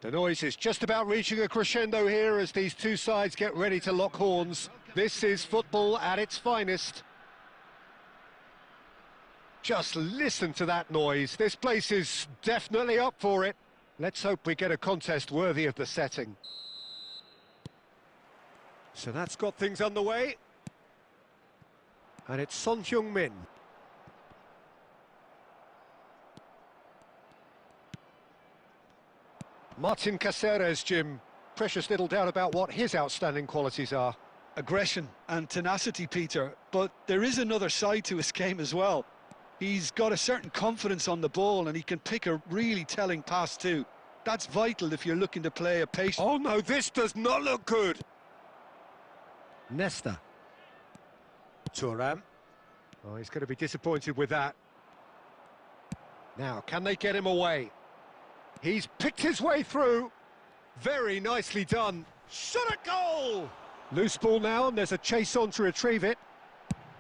The noise is just about reaching a crescendo here as these two sides get ready to lock horns. This is football at its finest. Just listen to that noise. This place is definitely up for it. Let's hope we get a contest worthy of the setting. So that's got things underway. And it's Son Heung-min. Martin Caceres, Jim. Precious little doubt about what his outstanding qualities are. Aggression and tenacity, Peter, but there is another side to his game as well. He's got a certain confidence on the ball and he can pick a really telling pass too. That's vital if you're looking to play a patient... Oh no, this does not look good! Nesta. Thuram. Oh, he's going to be disappointed with that. Now, can they get him away? He's picked his way through. Very nicely done. Shot at goal! Loose ball now, and there's a chase on to retrieve it.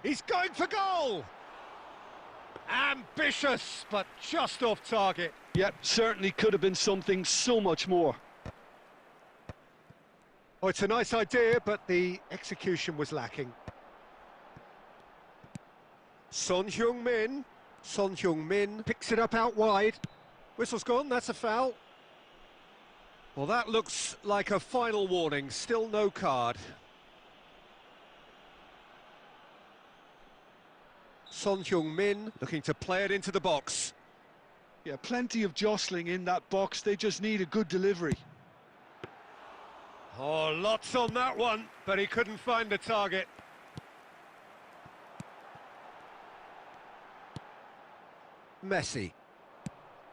He's going for goal! Ambitious, but just off target. Yep, certainly could have been something so much more. Oh, it's a nice idea, but the execution was lacking. Son Heung-min. Son Heung-min picks it up out wide. Whistle's gone, that's a foul. Well, that looks like a final warning, still no card. Son Heung-min looking to play it into the box. Yeah, plenty of jostling in that box, they just need a good delivery. Oh, lots on that one, but he couldn't find the target. Messi.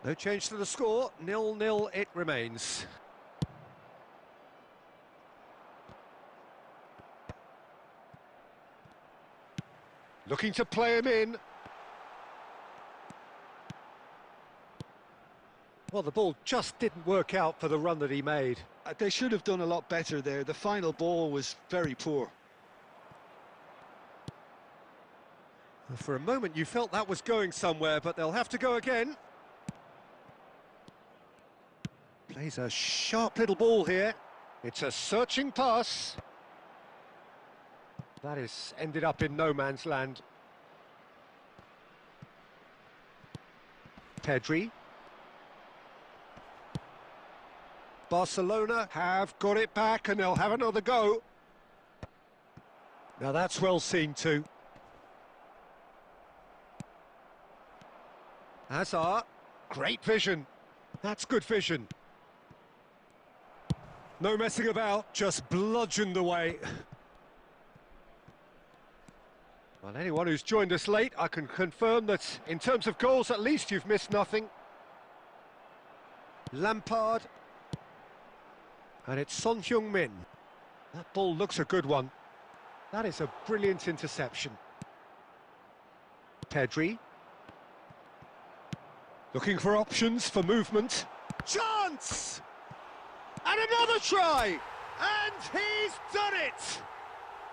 No change to the score, 0-0 it remains. Looking to play him in. Well, the ball just didn't work out for the run that he made. They should have done a lot better there. The final ball was very poor. For a moment you felt that was going somewhere, but they'll have to go again. Plays a sharp little ball here. It's a searching pass. That has ended up in no man's land. Pedri. Barcelona have got it back and they'll have another go. Now that's well seen too. Hazard, great vision. That's good vision. No messing about, just bludgeoned away. Well, anyone who's joined us late, I can confirm that in terms of goals, at least you've missed nothing. Lampard. And it's Son Heung-min. That ball looks a good one. That is a brilliant interception. Pedri. Looking for options for movement. Chance! And another try! And he's done it!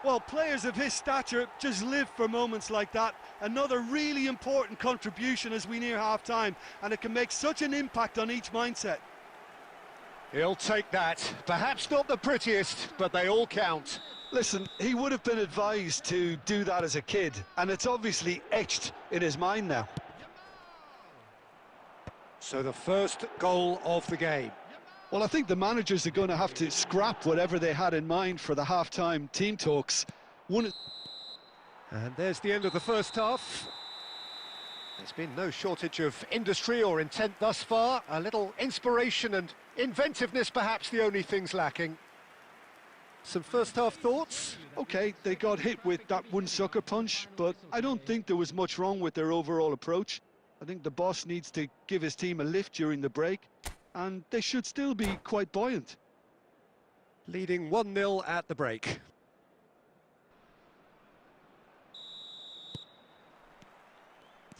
Well, players of his stature just live for moments like that. Another really important contribution as we near half-time, and it can make such an impact on each mindset. He'll take that. Perhaps not the prettiest, but they all count. Listen, he would have been advised to do that as a kid, and it's obviously etched in his mind now. So the first goal of the game. Well, I think the managers are going to have to scrap whatever they had in mind for the half-time team talks. And there's the end of the first half. There's been no shortage of industry or intent thus far. A little inspiration and inventiveness, perhaps the only things lacking. Some first-half thoughts? OK, they got hit with that one sucker punch, but I don't think there was much wrong with their overall approach. I think the boss needs to give his team a lift during the break, and they should still be quite buoyant. Leading 1-0 at the break.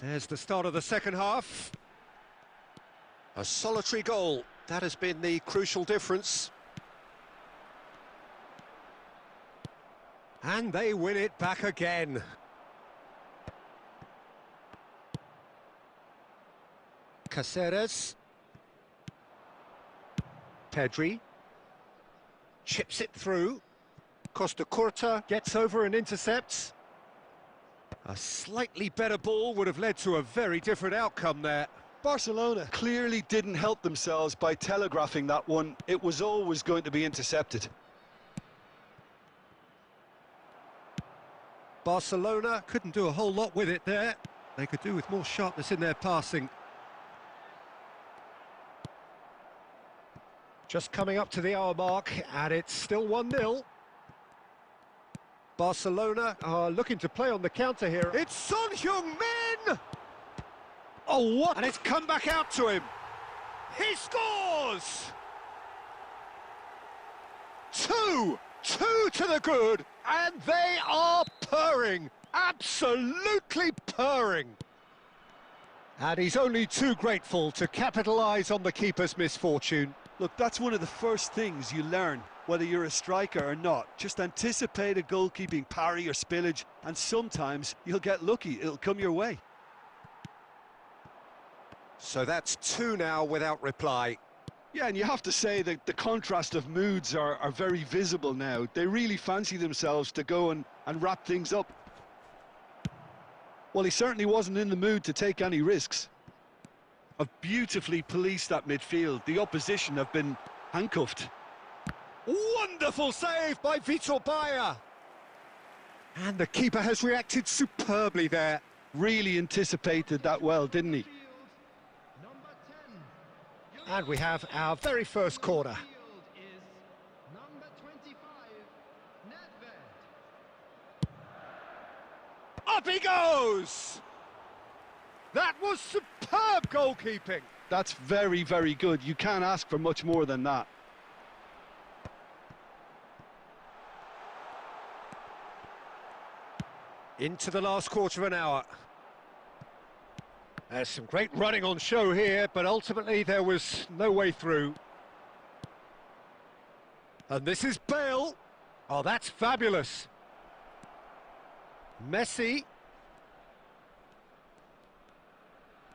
There's the start of the second half. A solitary goal. That has been the crucial difference. And they win it back again. Caceres. Pedri chips it through. Costa Curta gets over and intercepts. A slightly better ball would have led to a very different outcome there. Barcelona clearly didn't help themselves by telegraphing that one. It was always going to be intercepted. Barcelona couldn't do a whole lot with it there. They could do with more sharpness in their passing. Just coming up to the hour mark, and it's still 1-0. Barcelona are looking to play on the counter here. It's Son Heung-min! Oh, what? And it's come back out to him. He scores! 2 to the good, and they are purring. Absolutely purring. And he's only too grateful to capitalise on the keeper's misfortune. Look, that's one of the first things you learn, whether you're a striker or not. Just anticipate a goalkeeping parry or spillage, and sometimes you'll get lucky. It'll come your way. So that's 2 now without reply. Yeah, and you have to say that the contrast of moods are very visible now. They really fancy themselves to go and wrap things up. Well, he certainly wasn't in the mood to take any risks. Have beautifully policed that midfield. The opposition have been handcuffed. Wonderful save by Vitor Bayer. And the keeper has reacted superbly there. Really anticipated that well, didn't he? And we have our very first corner. Up he goes! That was superb goalkeeping. That's very, very good. You can't ask for much more than that. Into the last quarter of an hour. There's some great running on show here, but ultimately there was no way through. And this is Bale. Oh, that's fabulous. Messi.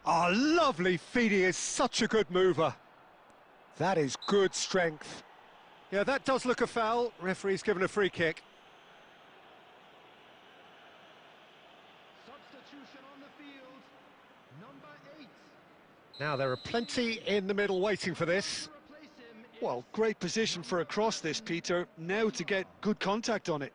Oh, lovely feed. He is such a good mover. That is good strength. Yeah, that does look a foul. Referee's given a free kick. Substitution on the field, number 8. Now, there are plenty in the middle waiting for this. Well, great position for a cross this, Peter. Now to get good contact on it.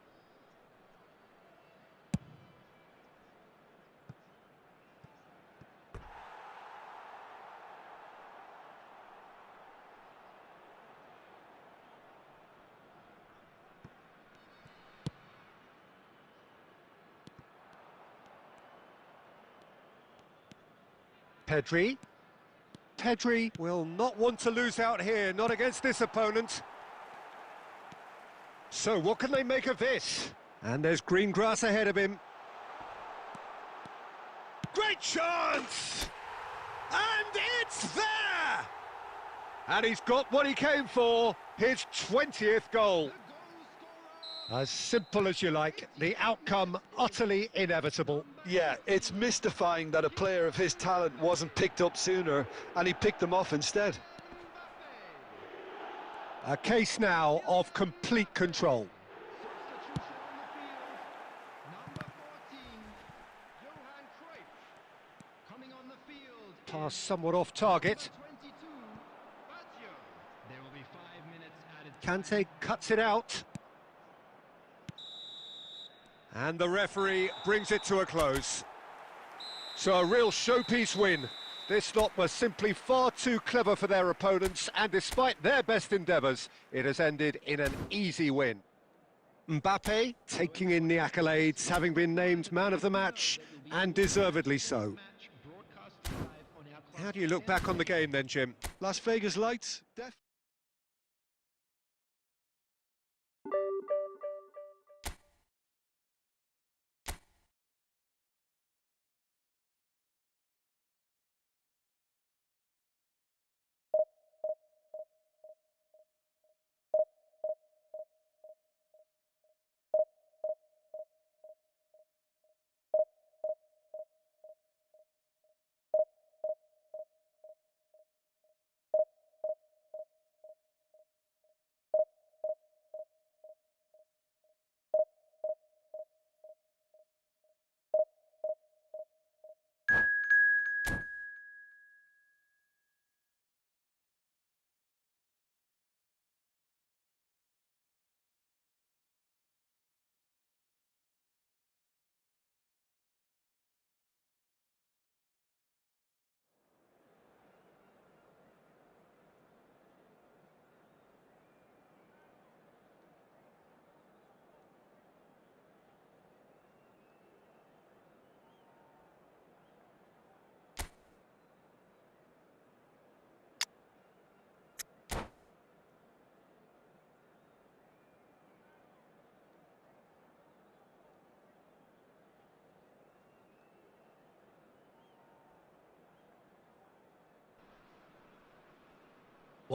Pedri. Pedri will not want to lose out here, not against this opponent. So what can they make of this? And there's green grass ahead of him. Great chance! And it's there! And he's got what he came for, his 20th goal. As simple as you like, the outcome utterly inevitable. Yeah, it's mystifying that a player of his talent wasn't picked up sooner, and he picked them off instead. A case now of complete control. Pass somewhat off target. Kante cuts it out. And the referee brings it to a close. So a real showpiece win. This lot were simply far too clever for their opponents, and despite their best endeavours, it has ended in an easy win. Mbappe taking in the accolades, having been named man of the match, and deservedly so. How do you look back on the game then, Jim? Las Vegas Lights,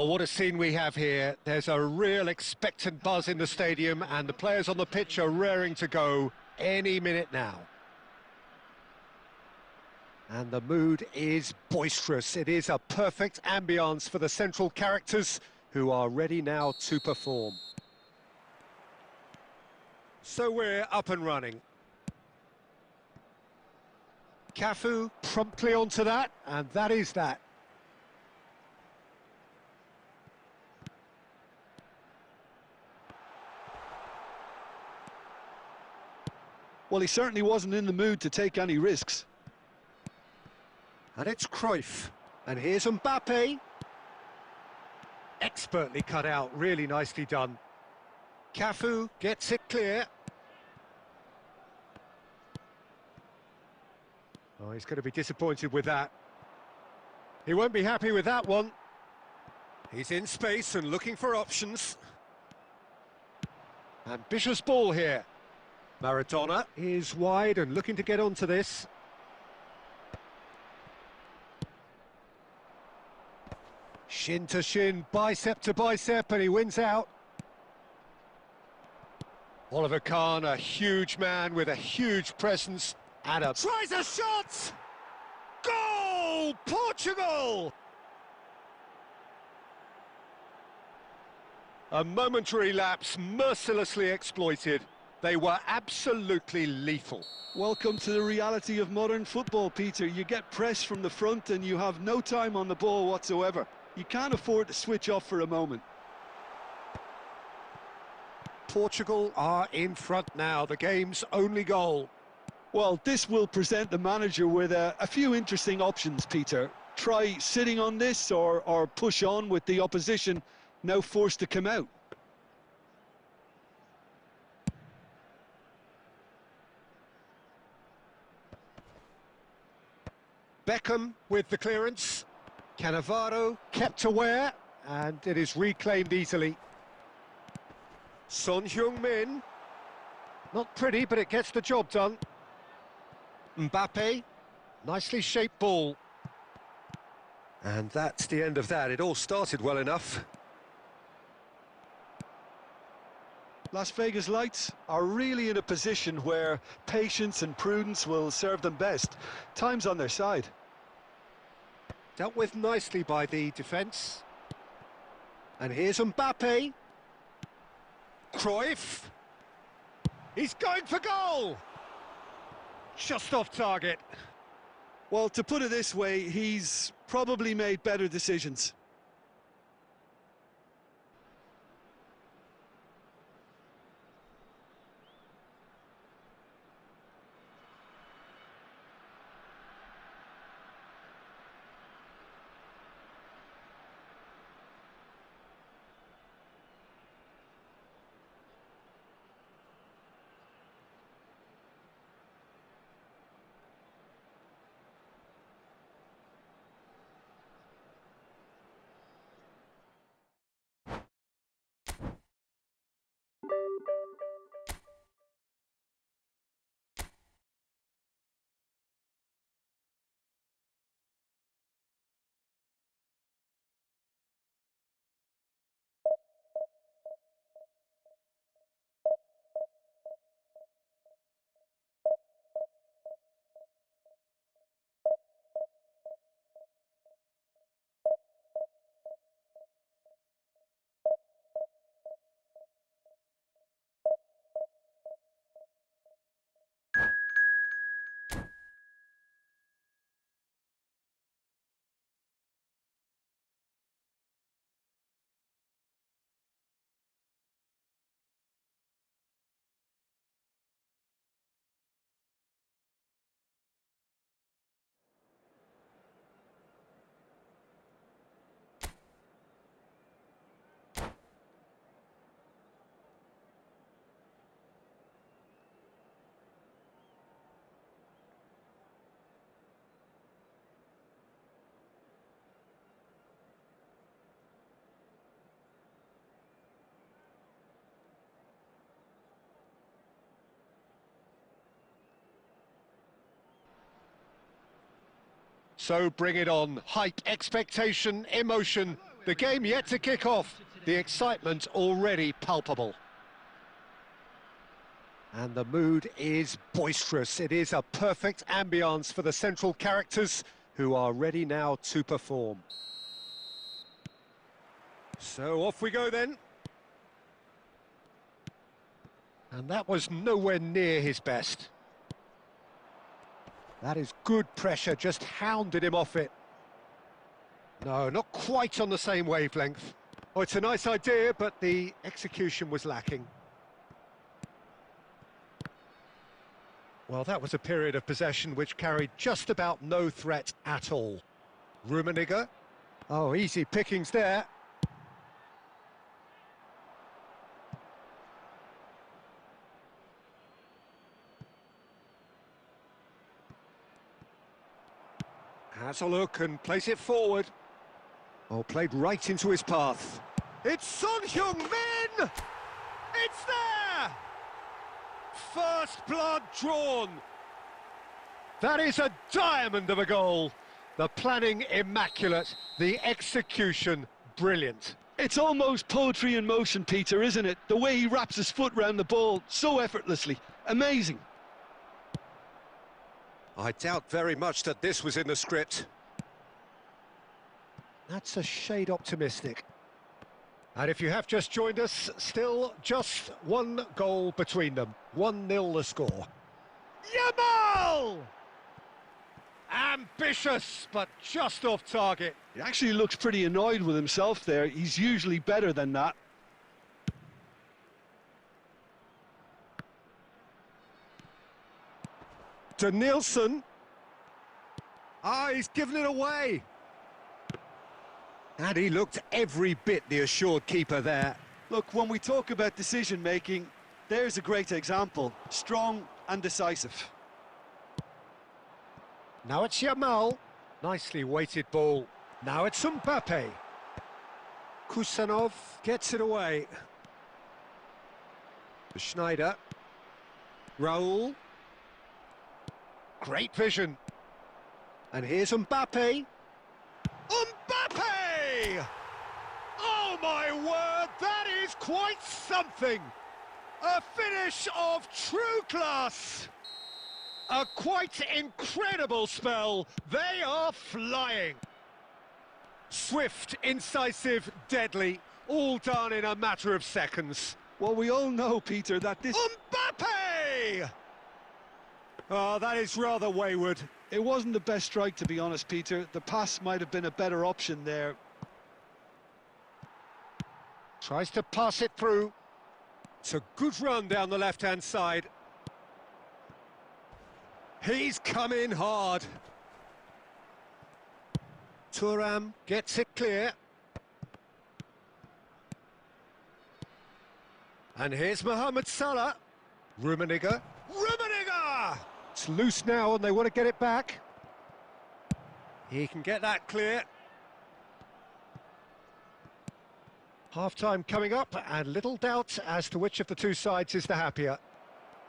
Well, what a scene we have here. There's a real expectant buzz in the stadium, and the players on the pitch are raring to go any minute now. And the mood is boisterous. It is a perfect ambience for the central characters who are ready now to perform. So we're up and running. Cafu promptly onto that, and that is that. Well, he certainly wasn't in the mood to take any risks. And it's Cruyff. And here's Mbappe. Expertly cut out, really nicely done. Cafu gets it clear. Oh, he's going to be disappointed with that. He won't be happy with that one. He's in space and looking for options. Ambitious ball here. Maradona is wide and looking to get onto this. Shin to shin, bicep to bicep, and he wins out. Oliver Kahn, a huge man with a huge presence, and tries a shot! Goal! Portugal! A momentary lapse, mercilessly exploited. They were absolutely lethal. Welcome to the reality of modern football, Peter. You get pressed from the front and you have no time on the ball whatsoever. You can't afford to switch off for a moment. Portugal are in front now, the game's only goal. Well, this will present the manager with a few interesting options, Peter. Try sitting on this or push on with the opposition now forced to come out. Beckham with the clearance. Cannavaro kept aware, and it is reclaimed easily. Son Heung-min. Not pretty, but it gets the job done. Mbappe. Nicely shaped ball. And that's the end of that. It all started well enough. Las Vegas Lights are really in a position where patience and prudence will serve them best. Time's on their side. Dealt with nicely by the defence. And here's Mbappe. Cruyff. He's going for goal! Just off target. Well, to put it this way, he's probably made better decisions. So bring it on. Hype, expectation, emotion. The game yet to kick off. The excitement already palpable. And the mood is boisterous. It is a perfect ambience for the central characters who are ready now to perform. So off we go then. And that was nowhere near his best. That is good pressure, just hounded him off it. No, not quite on the same wavelength. Oh, it's a nice idea, but the execution was lacking. Well, that was a period of possession which carried just about no threat at all. Rummenigge. Oh, easy pickings there. Has a look and plays it forward. Oh, played right into his path. It's Son Heung-min! It's there! First blood drawn. That is a diamond of a goal. The planning immaculate, the execution brilliant. It's almost poetry in motion, Peter, isn't it? The way he wraps his foot round the ball so effortlessly. Amazing. I doubt very much that this was in the script. That's a shade optimistic. And if you have just joined us, still just one goal between them. 1-0 the score. Yamal! Ambitious, but just off target. He actually looks pretty annoyed with himself there. He's usually better than that. Danielson. Ah, he's given it away. And he looked every bit the assured keeper there. Look, when we talk about decision-making, there's a great example. Strong and decisive. Now it's Yamal. Nicely weighted ball. Now it's Mbappe. Kusanov gets it away. Schneider. Raul. Great vision. And here's Mbappe. Mbappe! Oh my word, that is quite something! A finish of true class! A quite incredible spell. They are flying. Swift, incisive, deadly, all done in a matter of seconds. Well, we all know, Peter, that this... Mbappe! Oh, that is rather wayward. It wasn't the best strike, to be honest, Peter. The pass might have been a better option there. Tries to pass it through. It's a good run down the left-hand side. He's come in hard. Thuram gets it clear. And here's Mohamed Salah. Rummenigge. Rummenigge! It's loose now and they want to get it back. He can get that clear. Half-time coming up and little doubt as to which of the two sides is the happier.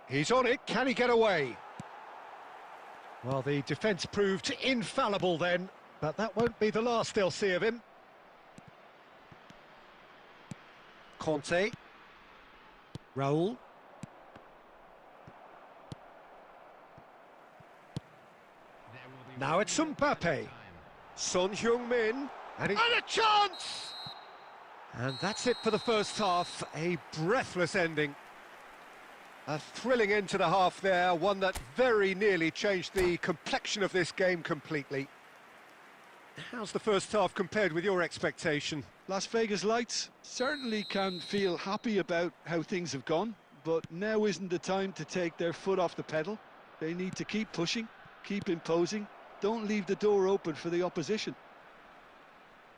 He's on it, can he get away? Well, the defence proved infallible then, but that won't be the last they'll see of him. Conte. Raul. Now it's Mbappe. Son Heung-min. And a chance! And that's it for the first half. A breathless ending. A thrilling end to the half there, one that very nearly changed the complexion of this game completely. How's the first half compared with your expectation? Las Vegas Lights certainly can feel happy about how things have gone, but now isn't the time to take their foot off the pedal. They need to keep pushing, keep imposing, don't leave the door open for the opposition.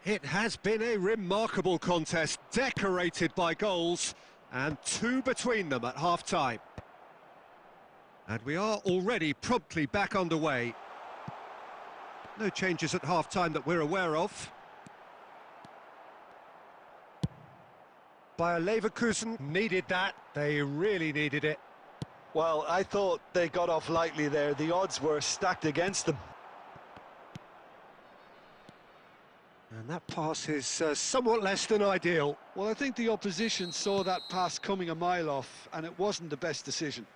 It has been a remarkable contest, decorated by goals, and two between them at half-time. And we are already promptly back underway. No changes at half-time that we're aware of. Bayer Leverkusen needed that, they really needed it. Well, I thought they got off lightly there. The odds were stacked against them. And that pass is somewhat less than ideal. Well, I think the opposition saw that pass coming a mile off, and it wasn't the best decision.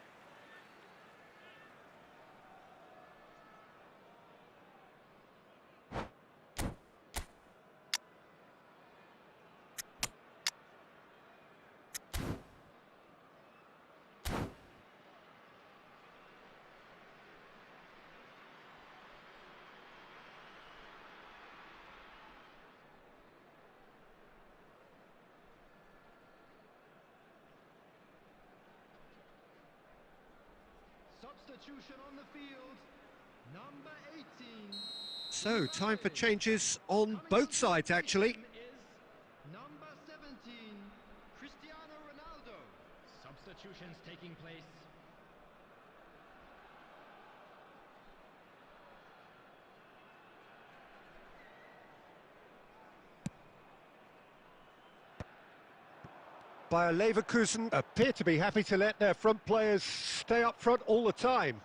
Substitution on the field. Number 18. So, time for changes on both sides, actually. Is number 17, Cristiano Ronaldo. Substitutions taking place. Bayer Leverkusen appear to be happy to let their front players stay up front all the time.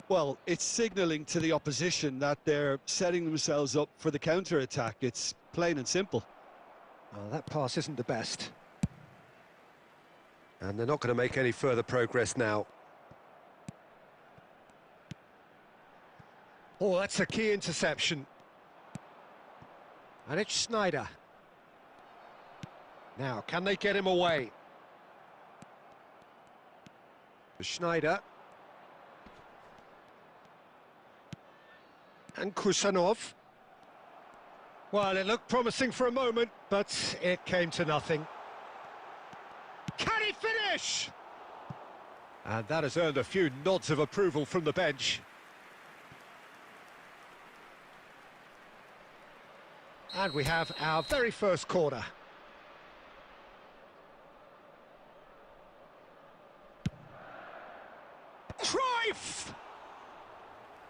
Well, it's signalling to the opposition that they're setting themselves up for the counter-attack. It's plain and simple. Well, that pass isn't the best. And they're not going to make any further progress now. Oh, that's a key interception. And it's Schneider. Now, can they get him away? Schneider. And Kusanov. Well, it looked promising for a moment, but it came to nothing. Can he finish? And that has earned a few nods of approval from the bench. And we have our very first corner. Cruyff!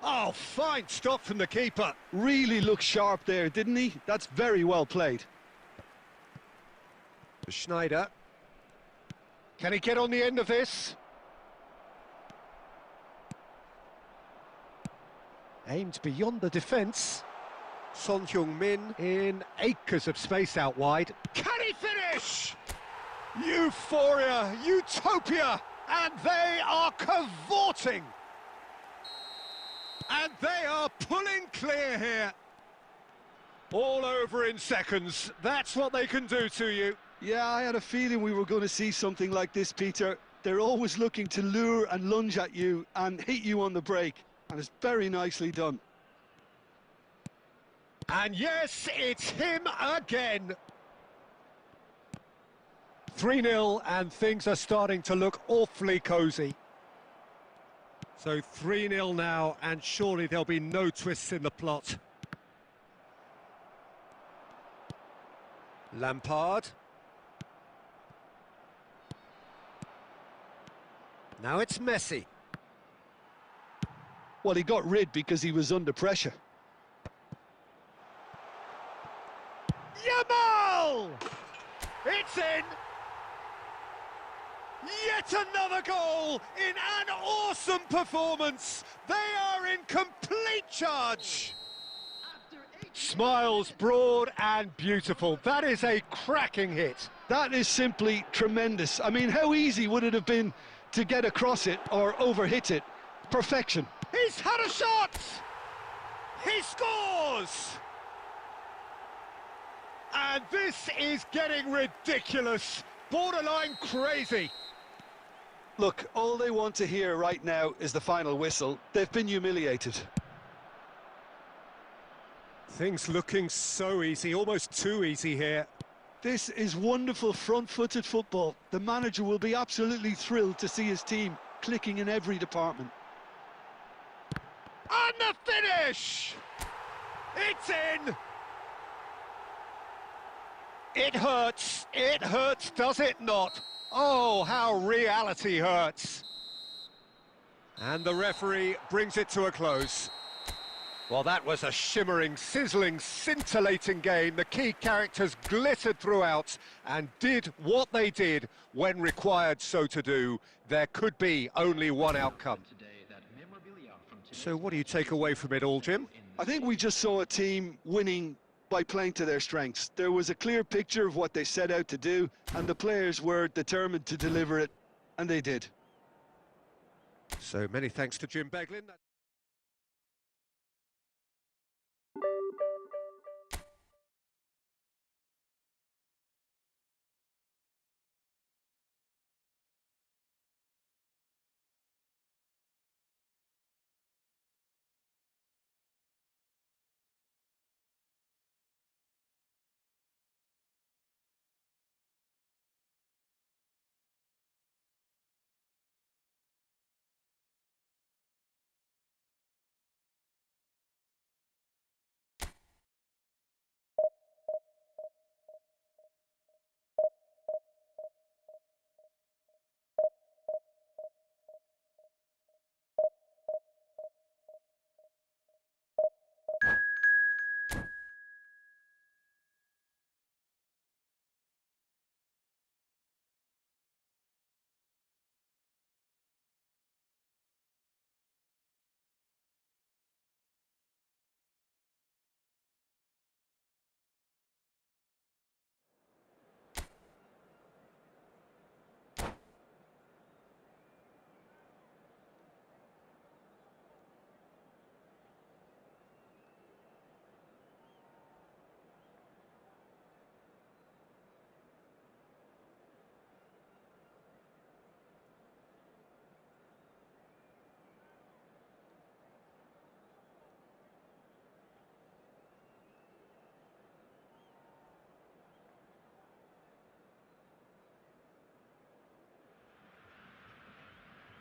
Oh, fine stop from the keeper. Really looked sharp there, didn't he? That's very well played. Schneider. Can he get on the end of this? Aimed beyond the defence. Son Heung-min in acres of space out wide. Can he finish? Euphoria, utopia, and they are cavorting. And they are pulling clear here. All over in seconds. That's what they can do to you. Yeah, I had a feeling we were going to see something like this, Peter. They're always looking to lure and lunge at you and hit you on the break. And it's very nicely done. And yes, it's him again. 3-0, and things are starting to look awfully cosy. So 3-0 now, and surely there'll be no twists in the plot. Lampard. Now it's Messi. Well, he got rid because he was under pressure. Yamal! It's in! Yet another goal in an awesome performance. They are in complete charge. Smiles broad and beautiful. That is a cracking hit. That is simply tremendous. I mean, how easy would it have been to get across it or overhit it? Perfection. He's had a shot! He scores! And this is getting ridiculous. Borderline crazy. Look, all they want to hear right now is the final whistle. They've been humiliated. Things looking so easy, almost too easy here. This is wonderful front-footed football. The manager will be absolutely thrilled to see his team clicking in every department. And the finish! It's in! It hurts, does it not? Oh, how reality hurts. And the referee brings it to a close. Well, that was a shimmering, sizzling, scintillating game. The key characters glittered throughout and did what they did when required so to do. There could be only one outcome. So what do you take away from it all, Jim? I think we just saw a team winning by playing to their strengths. There was a clear picture of what they set out to do, and the players were determined to deliver it, and they did. So many thanks to Jim Beglin.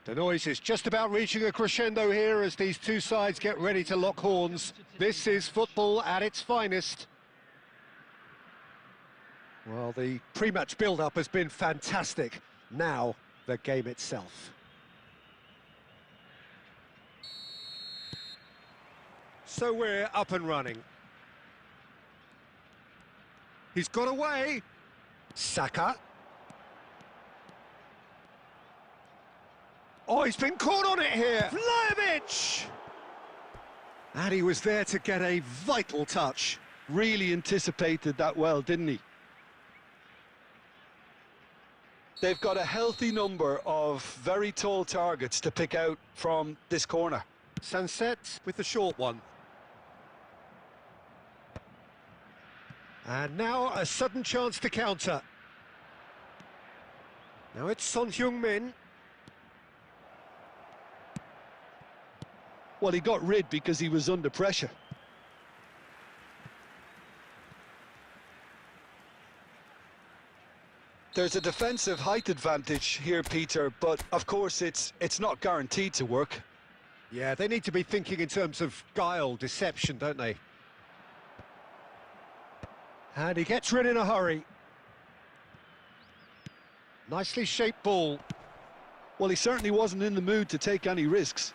The noise is just about reaching a crescendo here as these two sides get ready to lock horns. This is football at its finest. Well, the pre-match build-up has been fantastic. Now, the game itself. So we're up and running. He's got away. Saka. Oh, he's been caught on it here. Vlahovic! And he was there to get a vital touch. Really anticipated that well, didn't he? They've got a healthy number of very tall targets to pick out from this corner. Sunset with the short one. And now a sudden chance to counter. Now it's Son Heung-min. Well, he got rid because he was under pressure. There's a defensive height advantage here, Peter, but of course it's not guaranteed to work. Yeah, they need to be thinking in terms of guile, deception, don't they? And he gets rid in a hurry. Nicely shaped ball. Well, he certainly wasn't in the mood to take any risks.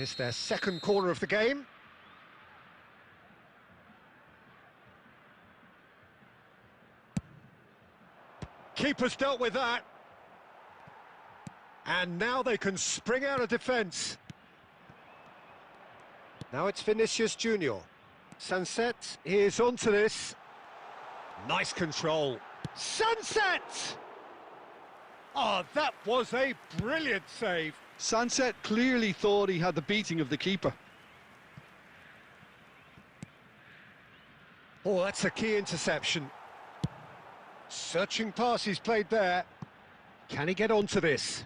It's their second corner of the game. Keeper's dealt with that. And now they can spring out of defence. Now it's Vinicius Junior. Sunset is onto this. Nice control. Sunset! Oh, that was a brilliant save. Sunset clearly thought he had the beating of the keeper. Oh, that's a key interception. Searching pass he's played there. Can he get onto this?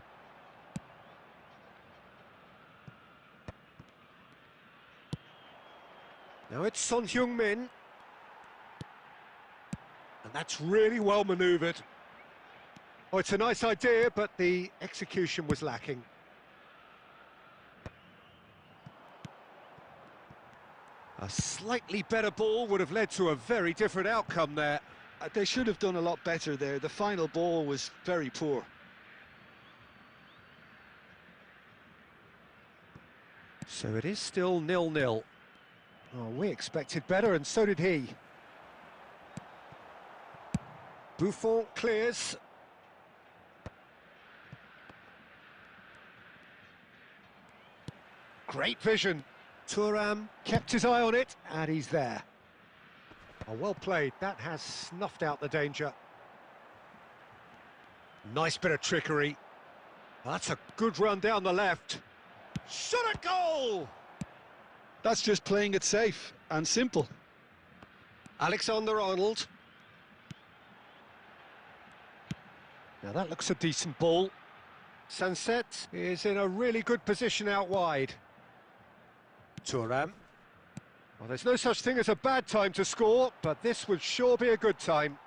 Now it's Son Heung-min. And that's really well manoeuvred. Oh, it's a nice idea, but the execution was lacking. A slightly better ball would have led to a very different outcome there. They should have done a lot better there. The final ball was very poor. So it is still 0-0. Oh, we expected better, and so did he. Buffon clears. Great vision. Thuram kept his eye on it, and he's there. Oh, well played. That has snuffed out the danger. Nice bit of trickery. That's a good run down the left. Shot at goal! That's just playing it safe and simple. Alexander-Arnold. Now that looks a decent ball. Sunset is in a really good position out wide. Thuram. Well, there's no such thing as a bad time to score, but this would sure be a good time.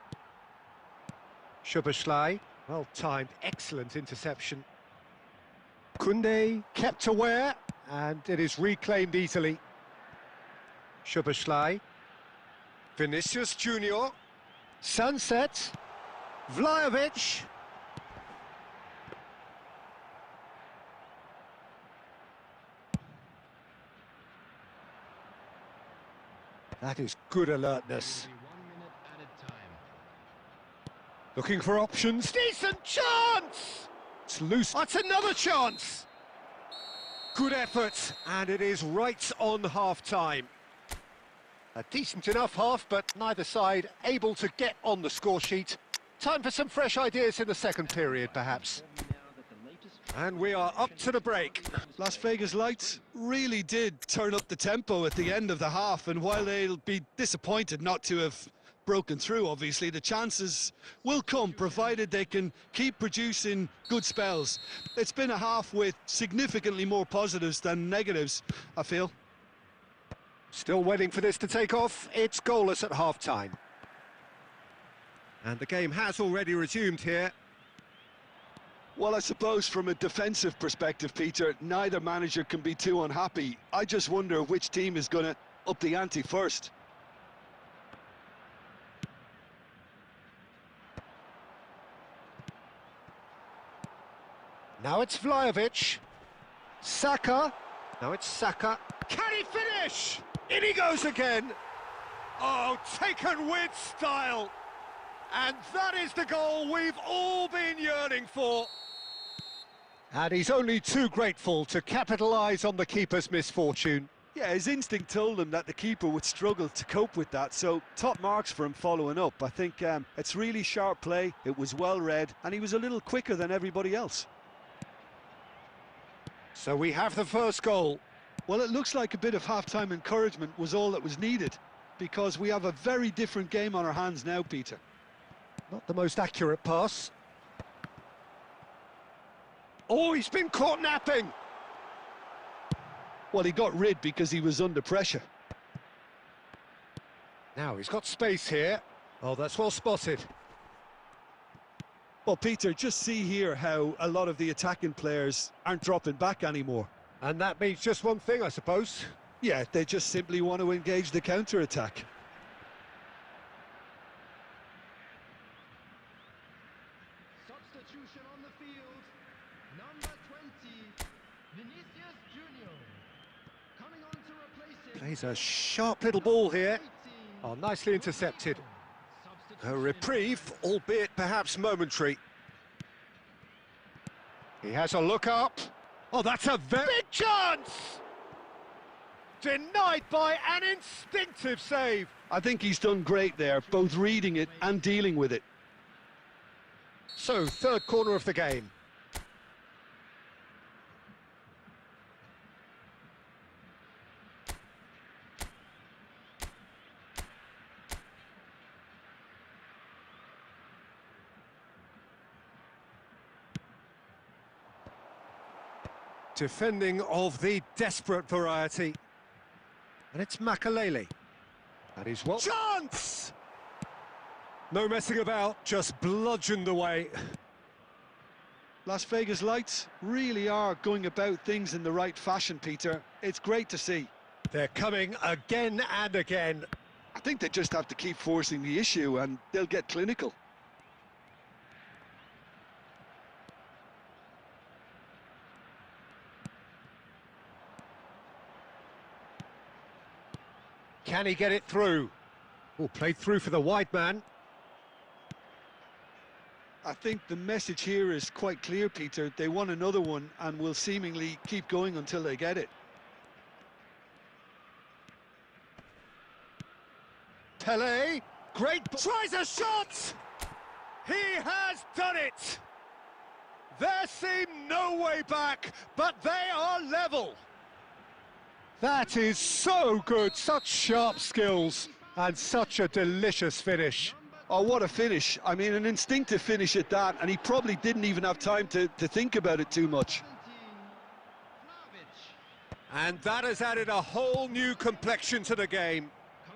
Szoboszlai, well timed, excellent interception. Koundé kept aware, and it is reclaimed easily. Szoboszlai. Vinicius Junior. Sunset. Vlahovic. That is good alertness. Only 1 minute added time. Looking for options. Decent chance! It's loose. That's another chance! Good effort, and it is right on half-time. A decent enough half, but neither side able to get on the score sheet. Time for some fresh ideas in the second period, perhaps. And we are up to the break. Las Vegas Lights really did turn up the tempo at the end of the half, and while they'll be disappointed not to have broken through, obviously, the chances will come, provided they can keep producing good spells. It's been a half with significantly more positives than negatives, I feel. Still waiting for this to take off. It's goalless at half-time. And the game has already resumed here. Well, I suppose from a defensive perspective, Peter, neither manager can be too unhappy. I just wonder which team is going to up the ante first. Now it's Vlahovic. Saka. Now it's Saka. Can he finish? In he goes again. Oh, taken with style. And that is the goal we've all been yearning for. And he's only too grateful to capitalise on the keeper's misfortune. Yeah, his instinct told him that the keeper would struggle to cope with that, so top marks for him following up. I think it's really sharp play, it was well read, and he was a little quicker than everybody else. So we have the first goal. Well, it looks like a bit of half-time encouragement was all that was needed, because we have a very different game on our hands now, Peter. Not the most accurate pass. Oh, he's been caught napping. Well, he got rid because he was under pressure. Now he's got space here. Oh, that's well spotted. Well, Peter, just see here how a lot of the attacking players aren't dropping back anymore. And that means just one thing, I suppose. Yeah, they just simply want to engage the counter-attack. Substitution on the field. Number 20, Vinicius Junior. Coming on to replace him. Plays a sharp little ball here. 18, Oh, nicely intercepted. A Substitution. reprieve, albeit perhaps momentary. He has a look up. Oh, that's a very big chance! Denied by an instinctive save. I think he's done great there, both reading it and dealing with it. So, third corner of the game. Defending of the desperate variety. And it's Makalele. That is what... Chance! No messing about, just bludgeoned away. Las Vegas Lights really are going about things in the right fashion, Peter. It's great to see. They're coming again and again. I think they just have to keep forcing the issue and they'll get clinical. Can he get it through? Oh, played through for the wide man. I think the message here is quite clear, Peter. They want another one and will seemingly keep going until they get it. Pelé, tries a shot! He has done it! There seemed no way back, but they are level. That is so good, such sharp skills, and such a delicious finish. Oh, what a finish. I mean, an instinctive finish at that, and he probably didn't even have time to think about it too much. 17, And that has added a whole new complexion to the game.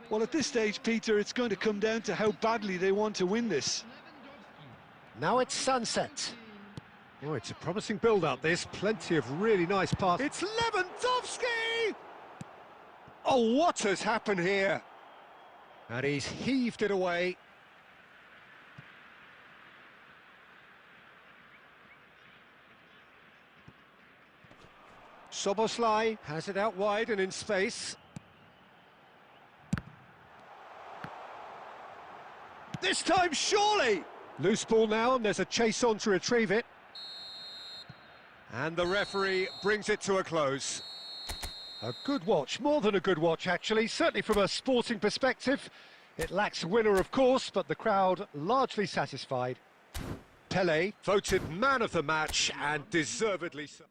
Well, at this stage, Peter, it's going to come down to how badly they want to win this. Lewandowski. Now it's sunset. Oh, it's a promising build-up, this. Plenty of really nice passes. It's Lewandowski! Oh, what has happened here? And he's heaved it away. Szoboszlai has it out wide and in space. This time, surely! Loose ball now, and there's a chase on to retrieve it. And the referee brings it to a close. A good watch, more than a good watch actually, certainly from a sporting perspective. It lacks a winner, of course, but the crowd largely satisfied. Pelé voted man of the match, and deservedly so.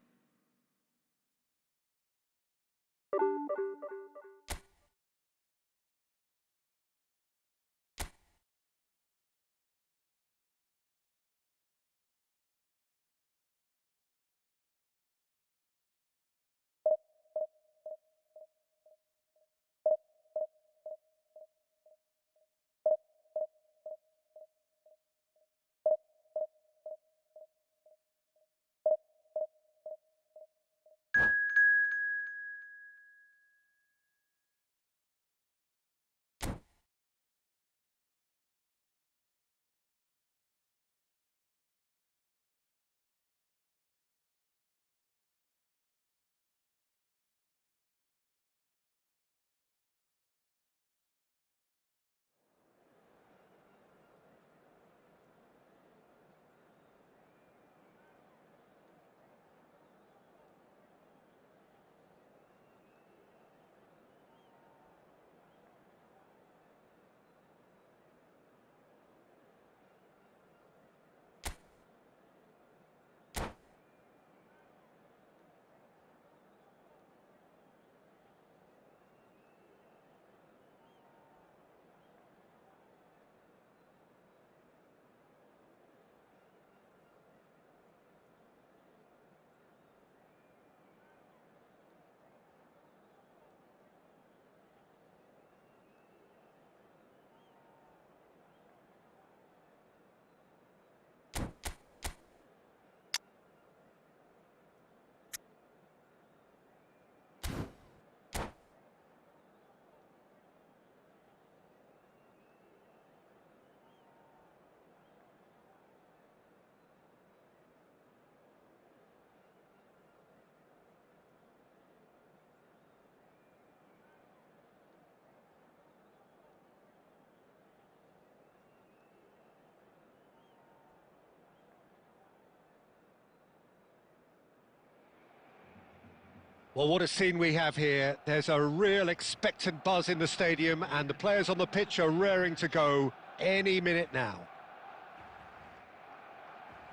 Well, what a scene we have here. There's a real expectant buzz in the stadium, and the players on the pitch are raring to go any minute now.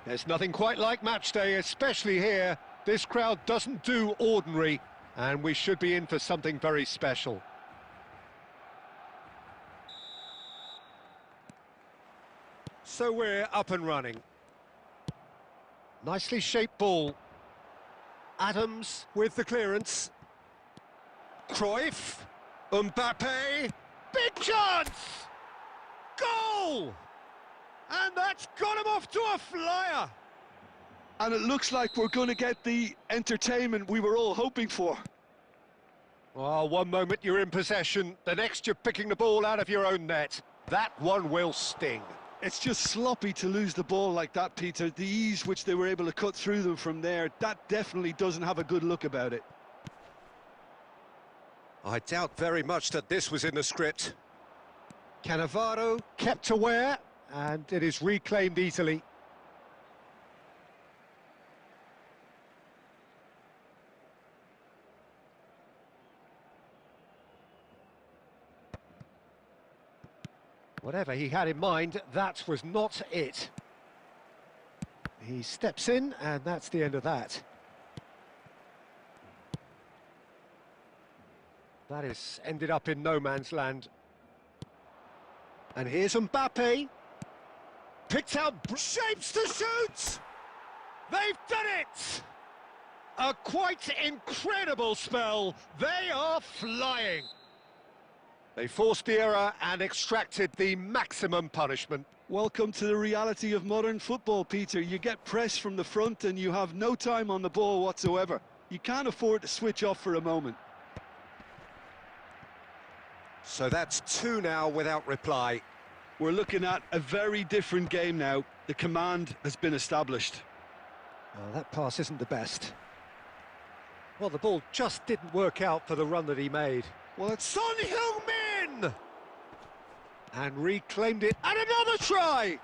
There's nothing quite like match day, especially here. This crowd doesn't do ordinary, and we should be in for something very special. So we're up and running. Nicely shaped ball. Adams with the clearance. Cruyff. Mbappe. Big chance! Goal! And that's got him off to a flyer. And it looks like we're going to get the entertainment we were all hoping for. Oh, one moment you're in possession, the next you're picking the ball out of your own net. That one will sting. It's just sloppy to lose the ball like that, Peter. The ease which they were able to cut through them from there, that definitely doesn't have a good look about it. I doubt very much that this was in the script. Cannavaro kept aware, and it is reclaimed easily. Whatever he had in mind, that was not it. He steps in, and that's the end of that. That is ended up in no man's land. And here's Mbappe. Picked out, shapes to shoot! They've done it! A quite incredible spell. They are flying. They forced the error and extracted the maximum punishment. Welcome to the reality of modern football, Peter. You get pressed from the front and you have no time on the ball whatsoever. You can't afford to switch off for a moment. So that's 2 now without reply. We're looking at a very different game now. The command has been established. Well, that pass isn't the best. Well, the ball just didn't work out for the run that he made. Well, it's Son Heung-min! And reclaimed it, and another try!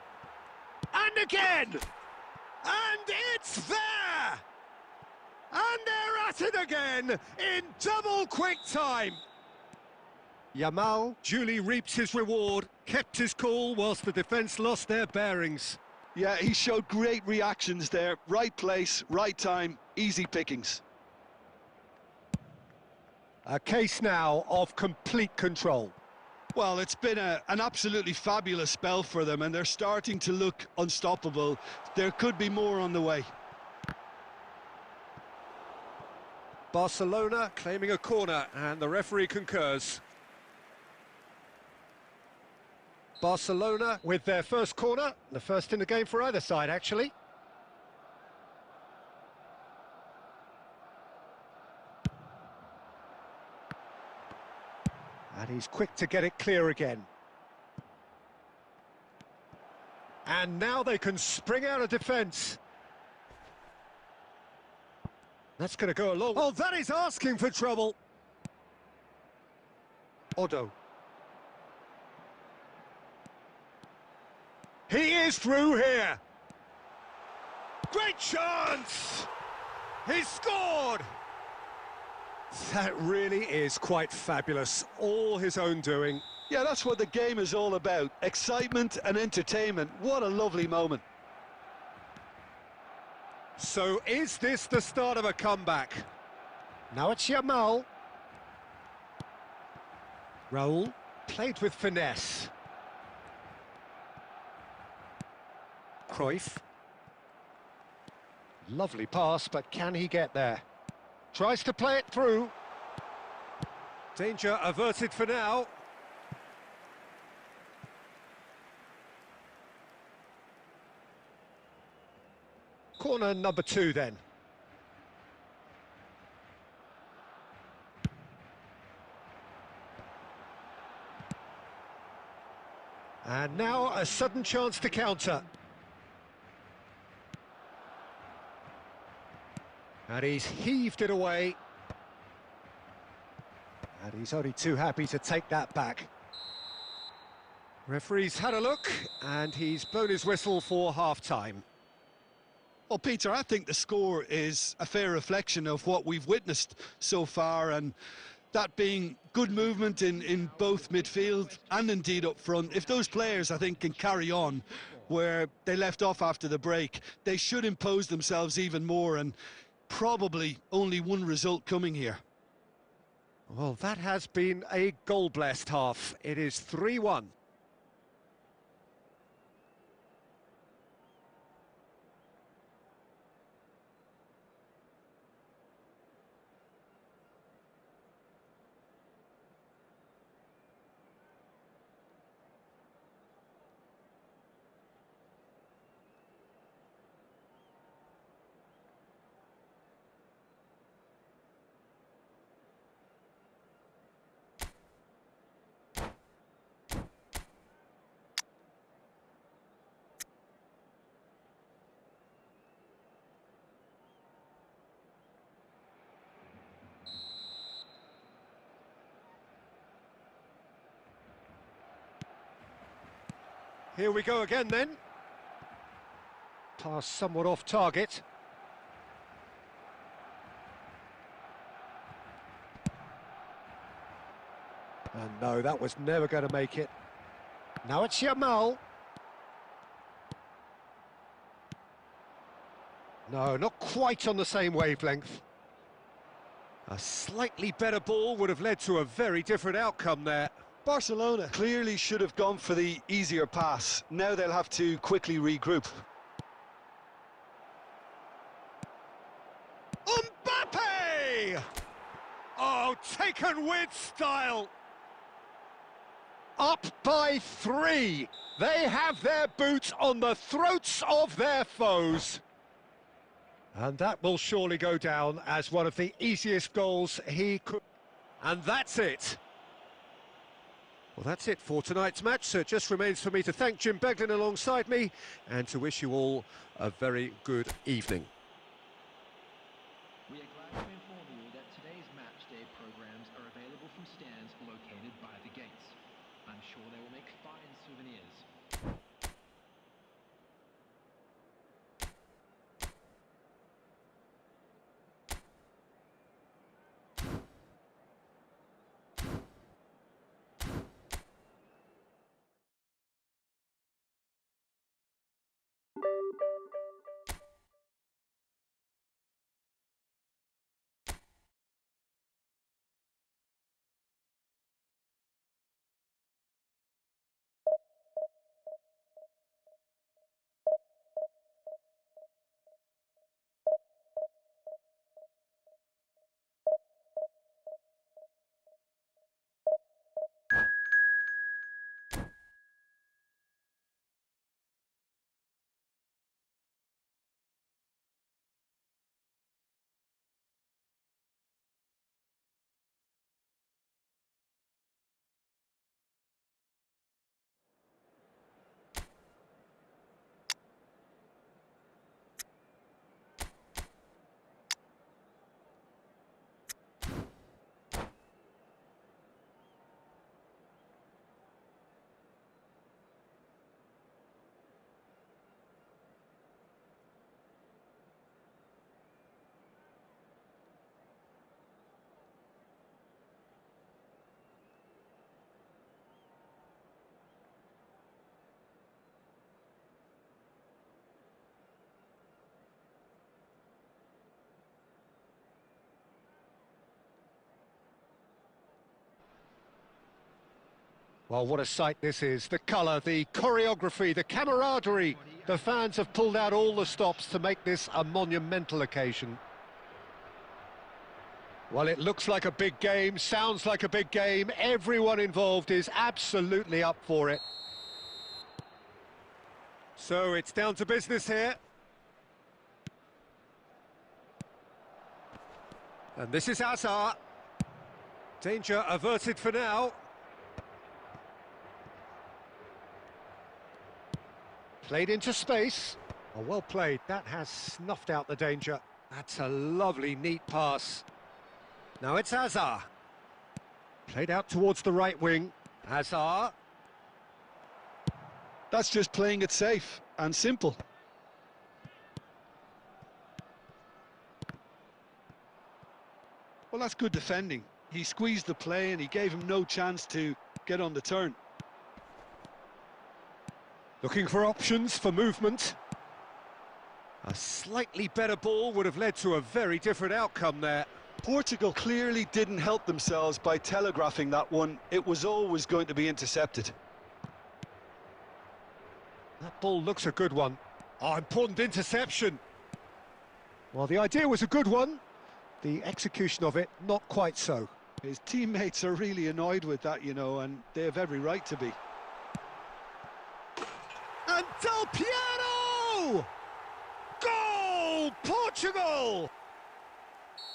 And again! And it's there! And they're at it again, in double quick time! Yamal duly reaps his reward, kept his cool whilst the defence lost their bearings. Yeah, he showed great reactions there. Right place, right time, easy pickings. A case now of complete control. Well, it's been an absolutely fabulous spell for them, and they're starting to look unstoppable. There could be more on the way. Barcelona claiming a corner, and the referee concurs. Barcelona with their first corner, the first in the game for either side, actually. And he's quick to get it clear again. And now they can spring out of defence. That's going to go along. Oh, that is asking for trouble. Odo. He is through here. Great chance! He scored! That really is quite fabulous. All his own doing. Yeah, that's what the game is all about. Excitement and entertainment. What a lovely moment. So is this the start of a comeback? Now it's Yamal. Raul played with finesse. Cruyff. Lovely pass, but can he get there? Tries to play it through. Danger averted for now. Corner number 2 then. And now a sudden chance to counter. And he's heaved it away. And he's only too happy to take that back. Referee's had a look, and he's blown his whistle for half-time. Well, Peter, I think the score is a fair reflection of what we've witnessed so far, and that being good movement in both midfield and indeed up front. If those players, I think, can carry on where they left off after the break, they should impose themselves even more, and probably only one result coming here. Well, that has been a goal-blessed half. It is 3-1. Here we go again then. Pass somewhat off target. And no, that was never going to make it. Now it's Yamal. No, not quite on the same wavelength. A slightly better ball would have led to a very different outcome there. Barcelona clearly should have gone for the easier pass. Now they'll have to quickly regroup. Mbappe! Oh, taken with style. Up by 3. They have their boot on the throats of their foes. And that will surely go down as one of the easiest goals he could. And that's it. Well, that's it for tonight's match, so it just remains for me to thank Jim Beglin alongside me and to wish you all a very good evening. We are glad to inform you that today's match day programs are available from stands located by the gates. I'm sure they will make fine souvenirs. Well, what a sight this is. The colour, the choreography, the camaraderie. The fans have pulled out all the stops to make this a monumental occasion. Well, it looks like a big game, sounds like a big game. Everyone involved is absolutely up for it. So it's down to business here. And this is Hazard. Danger averted for now. Played into space. Oh, well played. That has snuffed out the danger. That's a lovely, neat pass. Now it's Hazard. Played out towards the right wing. Hazard. That's just playing it safe and simple. Well, that's good defending. He squeezed the play and he gave him no chance to get on the turn. Looking for options for movement. A slightly better ball would have led to a very different outcome there. Portugal clearly didn't help themselves by telegraphing that one. It was always going to be intercepted. That ball looks a good one. Oh, important interception. Well, the idea was a good one. The execution of it, not quite so. His teammates are really annoyed with that, you know, and they have every right to be. And Del Piero! Goal! Portugal!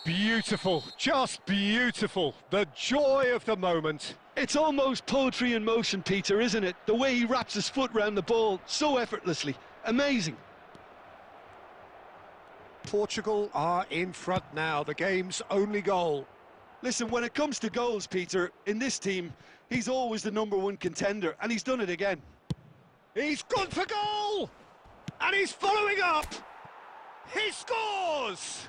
Beautiful, just beautiful. The joy of the moment. It's almost poetry in motion, Peter, isn't it? The way he wraps his foot round the ball so effortlessly. Amazing. Portugal are in front now, the game's only goal. Listen, when it comes to goals, Peter, in this team, he's always the #1 contender, and he's done it again. He's gone for goal! And he's following up! He scores!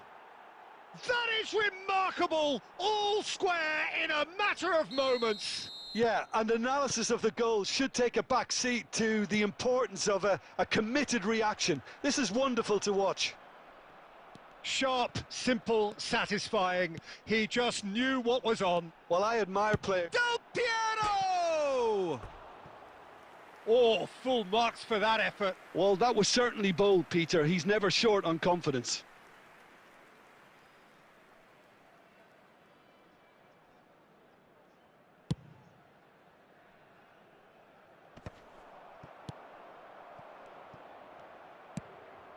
That is remarkable! All square in a matter of moments! Yeah, and analysis of the goal should take a back seat to the importance of a committed reaction. This is wonderful to watch. Sharp, simple, satisfying. He just knew what was on. Well, I admire players. Del Piero! Oh, full marks for that effort. Well, that was certainly bold, Peter. He's never short on confidence.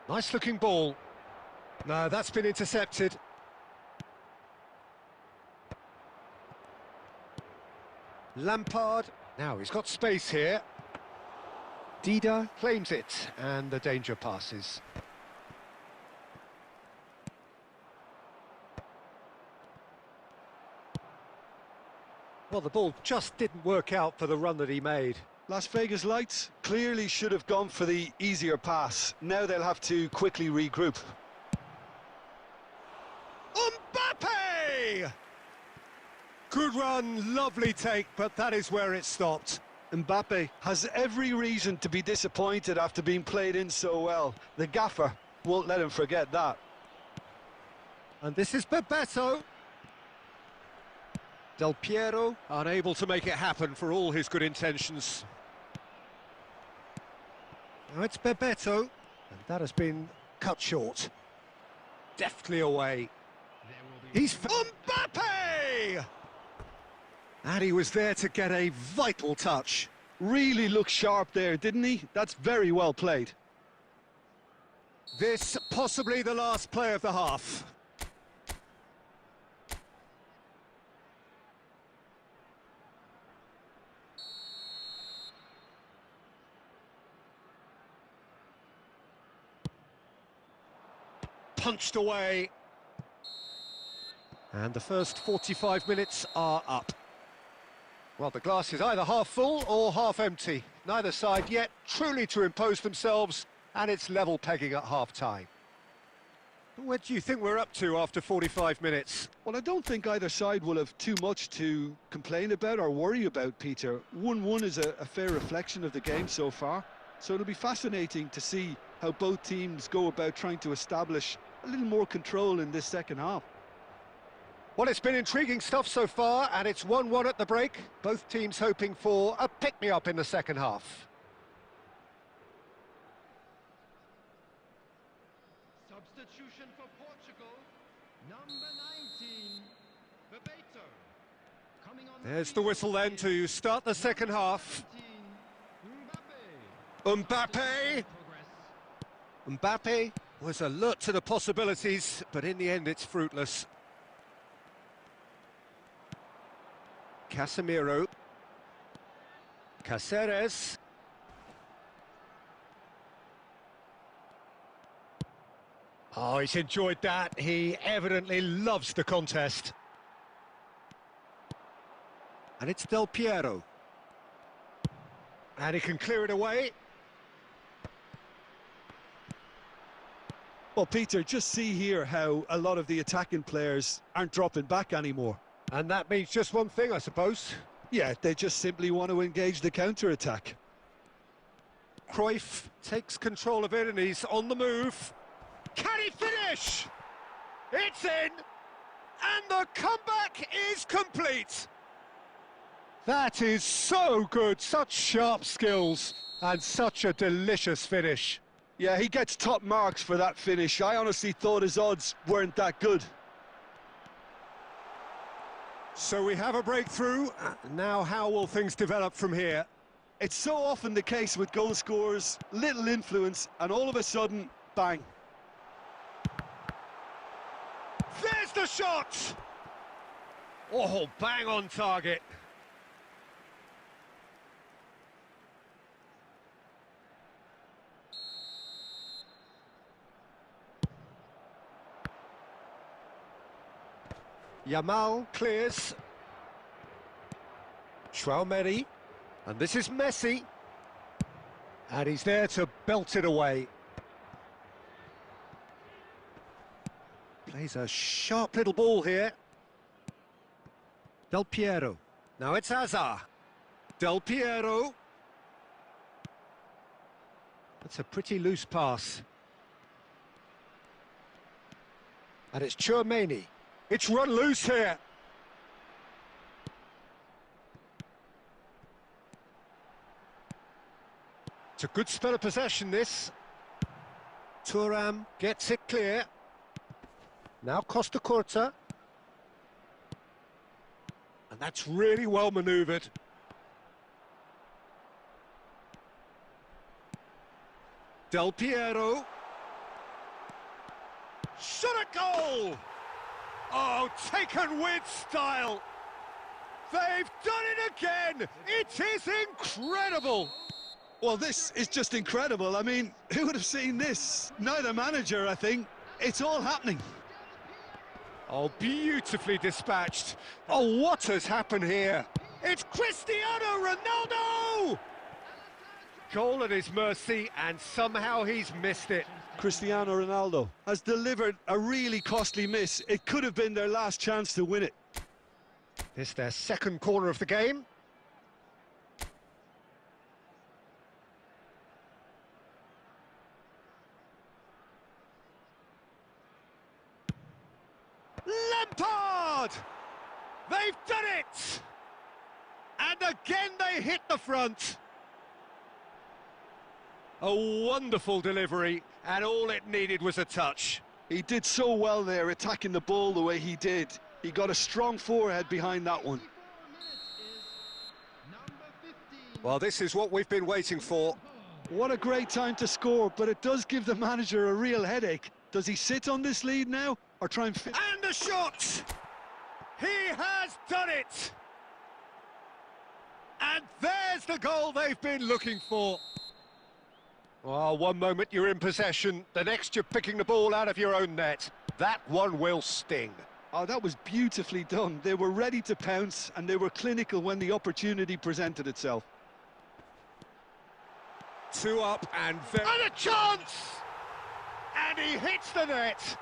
Nice looking ball. No, that's been intercepted. Lampard. Now he's got space here. Dida claims it, and the danger passes. Well, the ball just didn't work out for the run that he made. Las Vegas Lights clearly should have gone for the easier pass. Now they'll have to quickly regroup. Mbappe! Good run, lovely take, but that is where it stopped. Mbappe has every reason to be disappointed after being played in so well. The gaffer won't let him forget that. And this is Bebeto. Del Piero unable to make it happen for all his good intentions. Now it's Bebeto, and that has been cut short. Deftly away. He's Mbappe! And he was there to get a vital touch. Really looked sharp there, didn't he? That's very well played. This possibly the last play of the half. Punched away. And the first 45 minutes are up. Well, the glass is either half full or half empty. Neither side yet truly to impose themselves, and it's level pegging at half-time. What do you think we're up to after 45 minutes? Well, I don't think either side will have too much to complain about or worry about, Peter. 1-1 is a fair reflection of the game so far, so it'll be fascinating to see how both teams go about trying to establish a little more control in this second half. Well, it's been intriguing stuff so far, and it's 1-1 at the break. Both teams hoping for a pick-me-up in the second half. Substitution for Portugal, number 19, Bebeto. Coming on There's the whistle then to start the second half. 19, Mbappe. Mbappe! Mbappe was alert to the possibilities, but in the end it's fruitless. Casemiro. Caceres. Oh, he's enjoyed that. He evidently loves the contest. And it's Del Piero. And he can clear it away. Well, Peter, just see here how a lot of the attacking players aren't dropping back anymore. And that means just one thing, I suppose. Yeah, they just simply want to engage the counter-attack. Cruyff takes control of it and he's on the move. Can he finish? It's in! And the comeback is complete! That is so good, such sharp skills and such a delicious finish. Yeah, he gets top marks for that finish. I honestly thought his odds weren't that good. So we have a breakthrough. Now how will things develop from here? It's so often the case with goal scorers, little influence, and all of a sudden, bang. There's the shot! Oh, bang on target. Yamal clears. Tchouaméni. And this is Messi. And he's there to belt it away. Plays a sharp little ball here. Del Piero. Now it's Hazard. Del Piero. That's a pretty loose pass. And it's Tchouaméni. It's run loose here. It's a good spell of possession, this. Thuram gets it clear. Now Costa Curta. And that's really well manoeuvred. Del Piero. Shot a goal! Oh, taken with style. They've done it again! It is incredible! Well, this is just incredible. I mean, who would have seen this? Neither manager, I think. It's all happening. Oh, beautifully dispatched. Oh, what has happened here? It's Cristiano Ronaldo! Goal at his mercy, and somehow he's missed it. Cristiano Ronaldo has delivered a really costly miss. It could have been their last chance to win it. This their second corner of the game. Lampard! They've done it! And again they hit the front. A wonderful delivery, and all it needed was a touch. He did so well there, attacking the ball the way he did. He got a strong forehead behind that one. 54 minutes is number 15. Well, this is what we've been waiting for. What a great time to score, but it does give the manager a real headache. Does he sit on this lead now, or try and... And the shot! He has done it! And there's the goal they've been looking for. Oh, one moment you're in possession, the next you're picking the ball out of your own net. That one will sting. Oh, that was beautifully done. They were ready to pounce, and they were clinical when the opportunity presented itself. Two up and a chance! And he hits the net.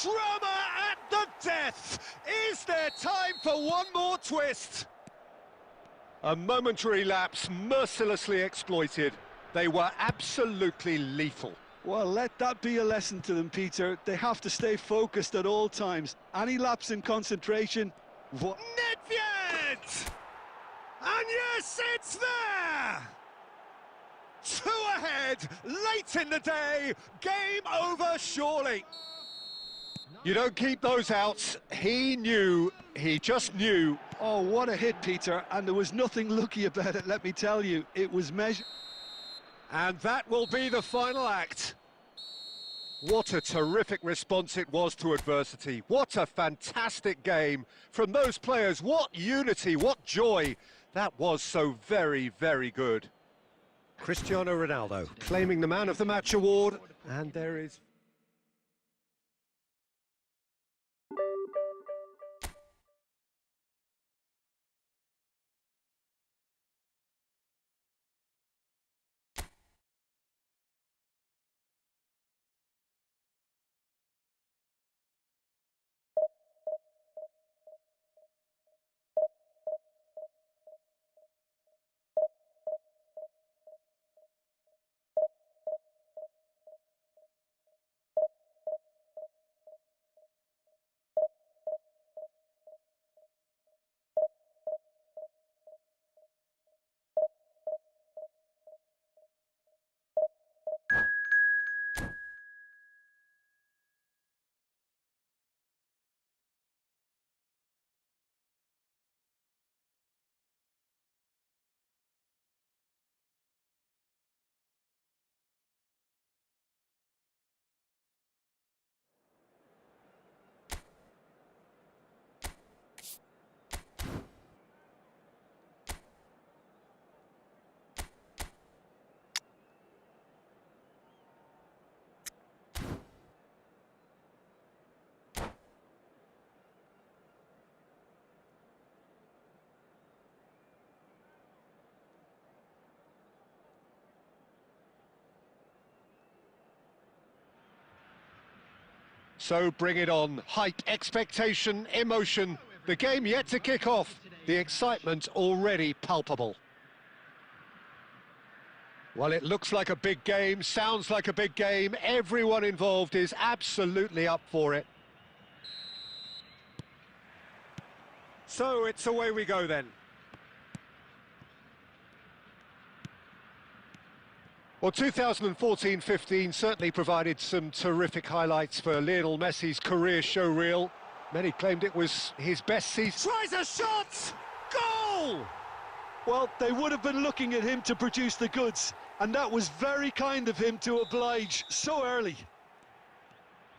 Drama at the death. Is there time for one more twist? A momentary lapse mercilessly exploited. They were absolutely lethal. Well, let that be a lesson to them, Peter. They have to stay focused at all times. Any lapse in concentration... Nedved! And yes, it's there! Two ahead, late in the day, game over surely. You don't keep those outs. He knew, he just knew. Oh, what a hit, Peter, and there was nothing lucky about it, let me tell you. It was measured. And that will be the final act. What a terrific response it was to adversity. What a fantastic game from those players. What unity, what joy. That was so very, very good. Cristiano Ronaldo claiming the Man of the Match award, and there is... So bring it on. Hype, expectation, emotion. The game yet to kick off. the excitement already palpable. Well, it looks like a big game, sounds like a big game. Everyone involved is absolutely up for it. So it's away we go then. Well, 2014-15 certainly provided some terrific highlights for Lionel Messi's career showreel. Many claimed it was his best season. Tries a shot! Goal! Well, they would have been looking at him to produce the goods, and that was very kind of him to oblige so early.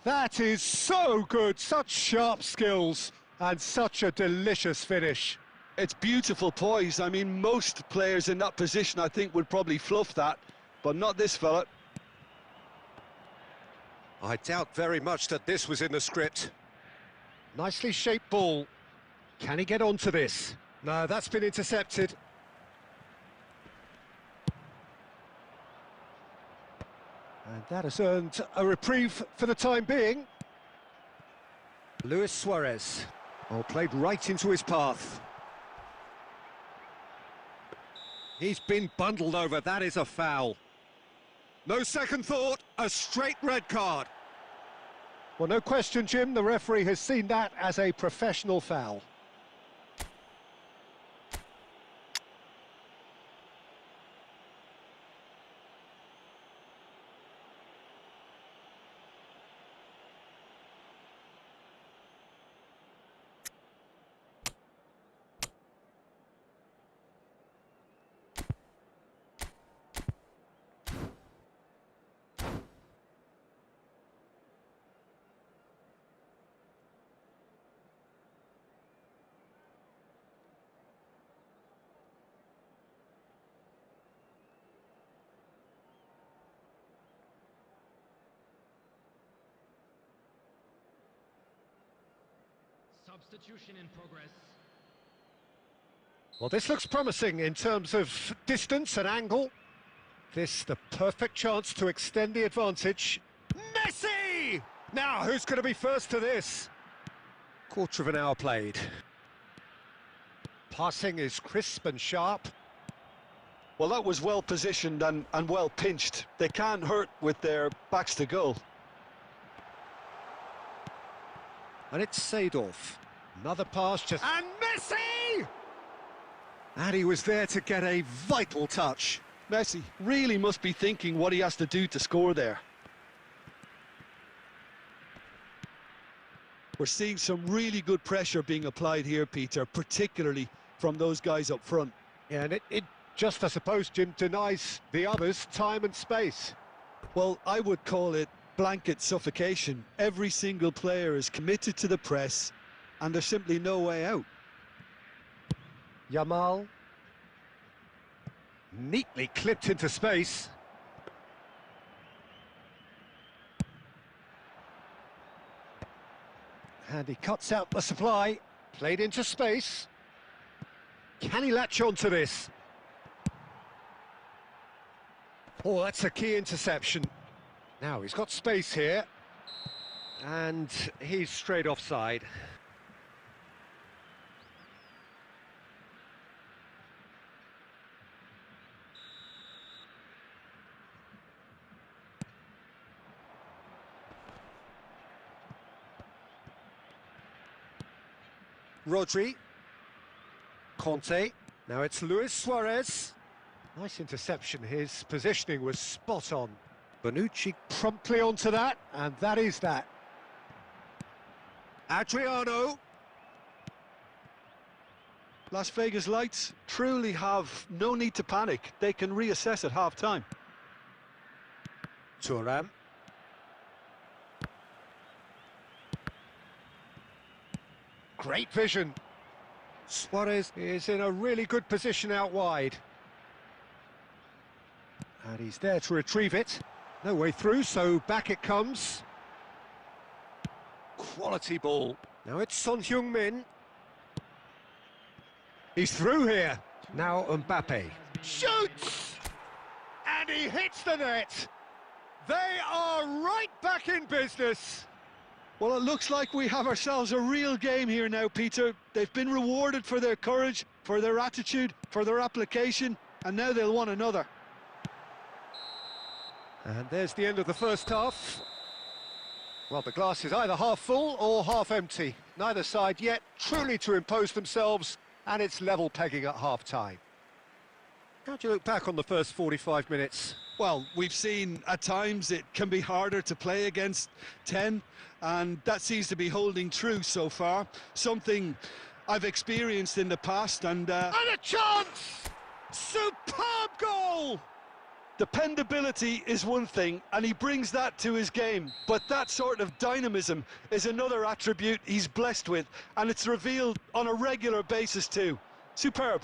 That is so good, such sharp skills, and such a delicious finish. It's beautiful poise. I mean, most players in that position, I think, would probably fluff that, but not this fella. I doubt very much that this was in the script. Nicely shaped ball. Can he get onto this? No, that's been intercepted. And that has earned a reprieve for the time being. Luis Suarez. Oh, played right into his path. He's been bundled over, that is a foul. No second thought, a straight red card. Well, no question, Jim, the referee has seen that as a professional foul. Substitution in progress. Well, this looks promising in terms of distance and angle. This, the perfect chance to extend the advantage. Messi! Now, who's going to be first to this? Quarter of an hour played. Passing is crisp and sharp. Well, that was well positioned and well pinched. They can't hurt with their backs to goal. And it's Seedorf. Another pass just... And Messi! And he was there to get a vital touch. Messi really must be thinking what he has to do to score there. We're seeing some really good pressure being applied here, Peter, particularly from those guys up front. Yeah, and it just, I suppose, Jim, denies the others time and space. Well, I would call it blanket suffocation. Every single player is committed to the press, and there's simply no way out. Yamal. Neatly clipped into space. And he cuts out the supply. Played into space. Can he latch onto this? Oh, that's a key interception. Now, he's got space here. And he's straight offside. Rodri. Conte. Now it's Luis Suarez. Nice interception. His positioning was spot on. Bonucci promptly onto that, and that is that. Adriano. Las Vegas Lights truly have no need to panic. They can reassess at half-time. Thuram. Great vision. Suarez is in a really good position out wide. And he's there to retrieve it. No way through, so back it comes. Quality ball. Now it's Son Heung-min. He's through here. Now Mbappe. Shoots! And he hits the net. They are right back in business. Well, it looks like we have ourselves a real game here now, Peter. They've been rewarded for their courage, for their attitude, for their application, and now they'll want another. And there's the end of the first half. Well, the glass is either half full or half empty. Neither side yet truly to impose themselves, and it's level pegging at half-time. How do you look back on the first 45 minutes? Well, we've seen at times it can be harder to play against 10, and that seems to be holding true so far. Something I've experienced in the past, and And a chance! Superb goal! dependability is one thing, and he brings that to his game, but that sort of dynamism is another attribute he's blessed with, and it's revealed on a regular basis too. Superb.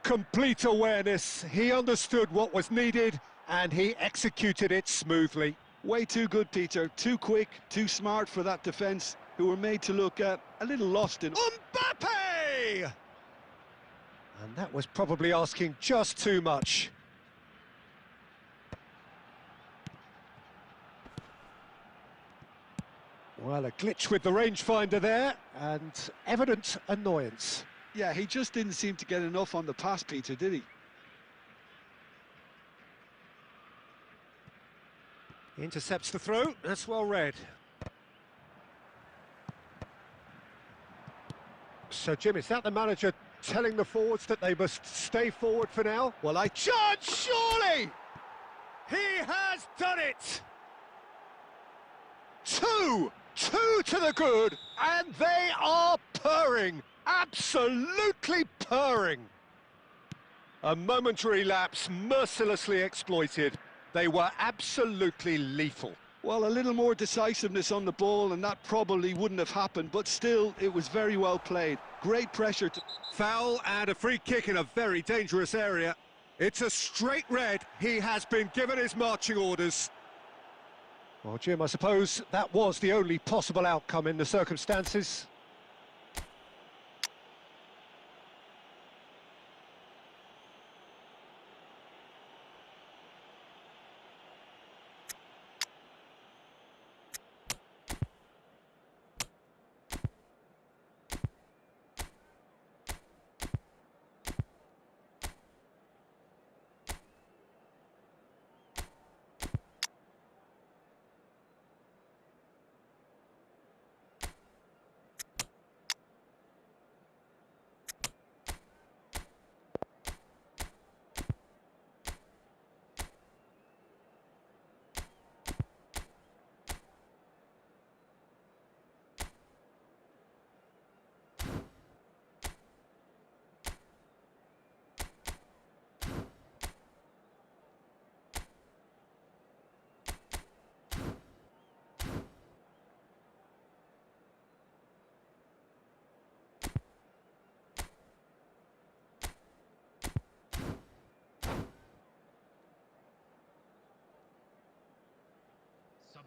Complete awareness. He understood what was needed, and he executed it smoothly. Way too good, Peter. Too quick, too smart for that defence, who were made to look a little lost in... Mbappe! And that was probably asking just too much. Well, a glitch with the rangefinder there, and evident annoyance. Yeah, he just didn't seem to get enough on the pass, Peter, did he? Intercepts the throw, that's well read. So, Jim, is that the manager telling the forwards that they must stay forward for now? Well, Chance, surely! He has done it! Two to the good, and they are purring, absolutely purring. A momentary lapse mercilessly exploited. They were absolutely lethal. Well, a little more decisiveness on the ball, and that probably wouldn't have happened, but still, it was very well played. Great pressure to... Foul and a free kick in a very dangerous area. It's a straight red. He has been given his marching orders. Well, Jim, I suppose that was the only possible outcome in the circumstances.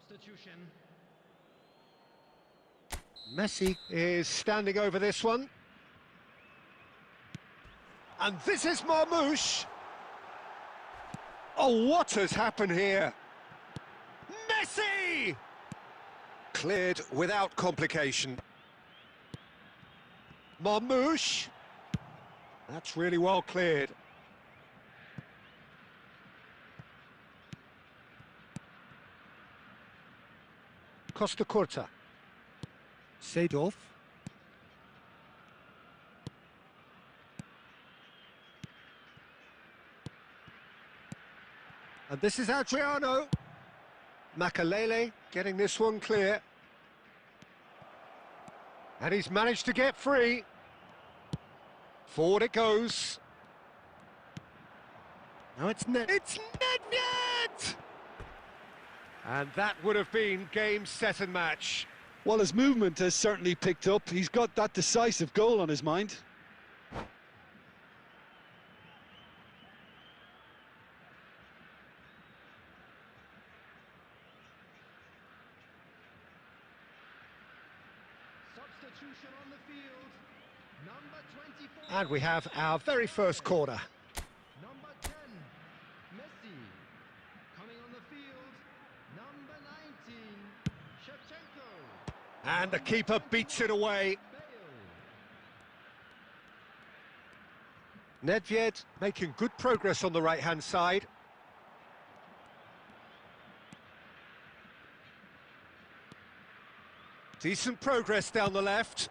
Substitution. Messi is standing over this one. And this is Marmoush. Oh, what has happened here? Messi! Cleared without complication. Marmoush. That's really well cleared. Costa Curta. Seedorf. And this is Adriano. Makalele getting this one clear. And he's managed to get free. Forward it goes. No, it's Nedved! And that would have been game, set and match. Well, his movement has certainly picked up. He's got that decisive goal on his mind. Substitution on the field. Number 24. And we have our very first corner. Number 10, Messi. Coming on the field, number 19, Shevchenko. And the keeper beats it away. Nedved making good progress on the right-hand side. Decent progress down the left.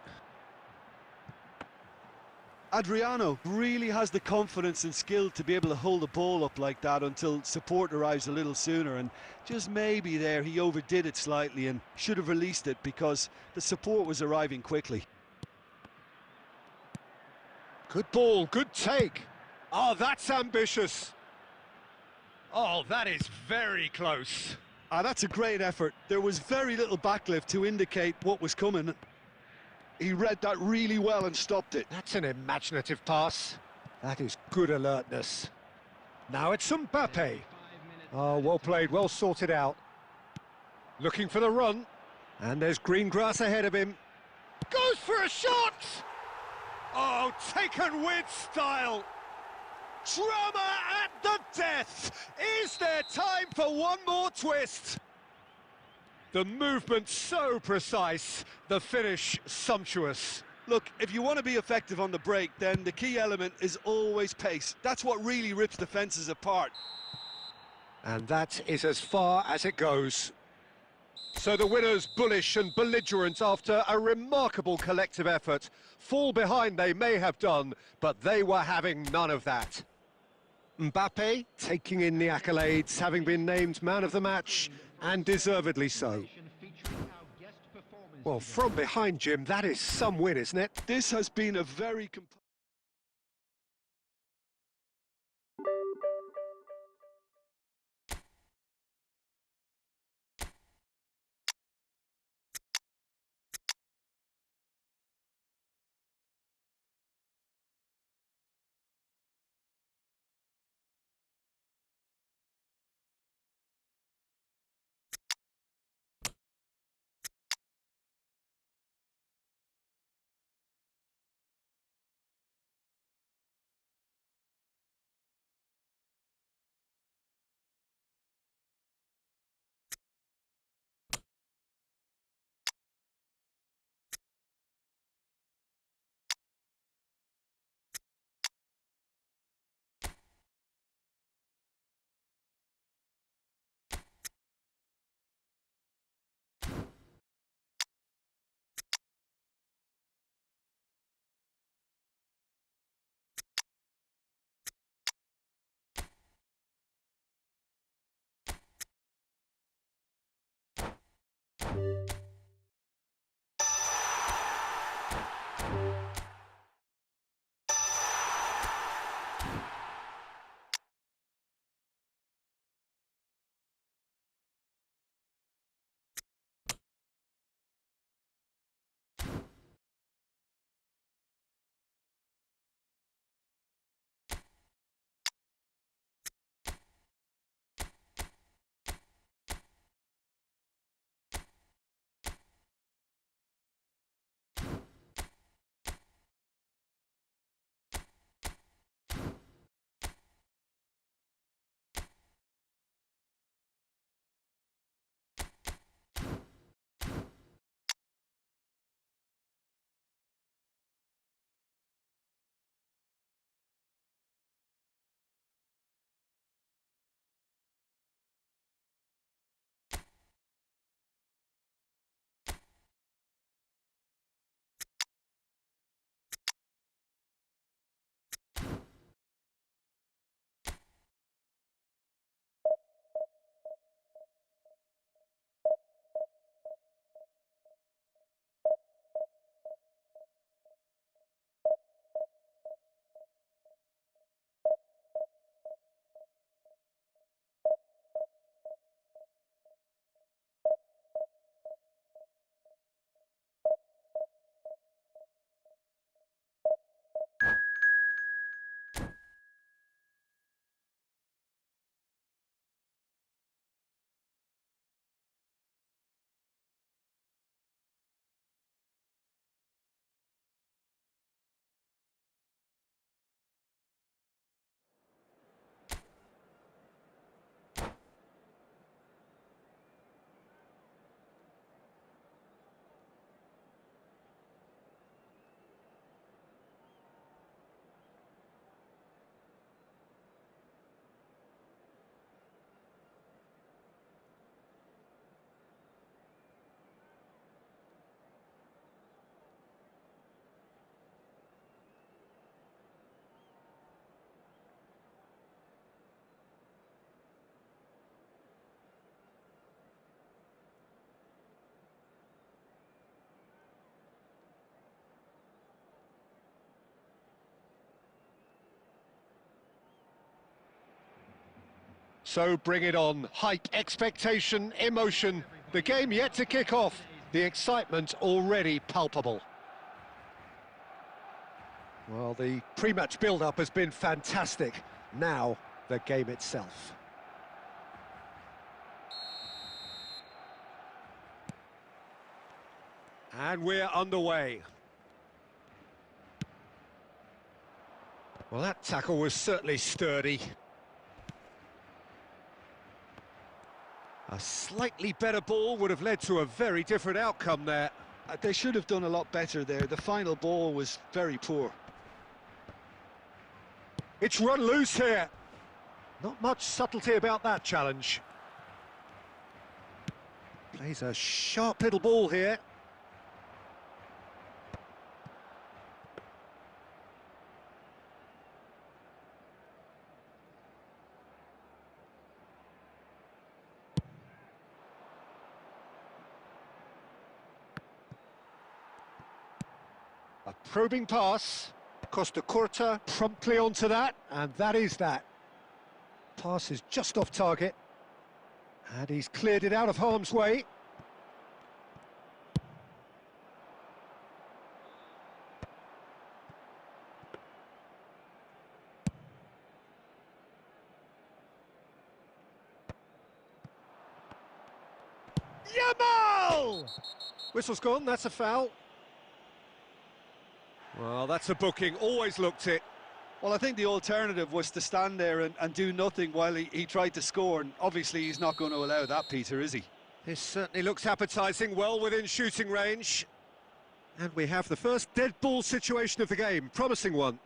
Adriano really has the confidence and skill to be able to hold the ball up like that until support arrives a little sooner, and just maybe there he overdid it slightly and should have released it because the support was arriving quickly. Good ball, good take. Oh, that's ambitious. Oh, that is very close. That's a great effort. There was very little backlift to indicate what was coming. He read that really well and stopped it. That's an imaginative pass. That is good alertness. Now it's Mbappe. Oh, well played, well sorted out. Looking for the run. And there's green grass ahead of him. Goes for a shot! Oh, taken with style. Drama at the death. Is there time for one more twist? The movement so precise, the finish sumptuous. Look, if you want to be effective on the break, then the key element is always pace. That's what really rips defences apart. And that is as far as it goes. So the winners, bullish and belligerent after a remarkable collective effort. Fall behind they may have done, but they were having none of that. Mbappe taking in the accolades, having been named man of the match, and deservedly so. Well, from behind, Jim, that is some win, isn't it? This has been a very So bring it on. Hype, expectation, emotion. The game yet to kick off. The excitement already palpable. Well, the pre-match build-up has been fantastic. Now, the game itself. And we're underway. Well, that tackle was certainly sturdy. A slightly better ball would have led to a very different outcome there. They should have done a lot better there. The final ball was very poor. It's run loose here. Not much subtlety about that challenge. Plays a sharp little ball here. A probing pass. Costa Curta promptly onto that, and that is that. Pass is just off target. And he's cleared it out of harm's way. Yamal! Whistle's gone, that's a foul. Well, that's a booking, always looked it. Well, I think the alternative was to stand there and do nothing while he tried to score, and obviously he's not going to allow that, Peter, is he? This certainly looks appetising, well within shooting range. And we have the first dead ball situation of the game, promising one.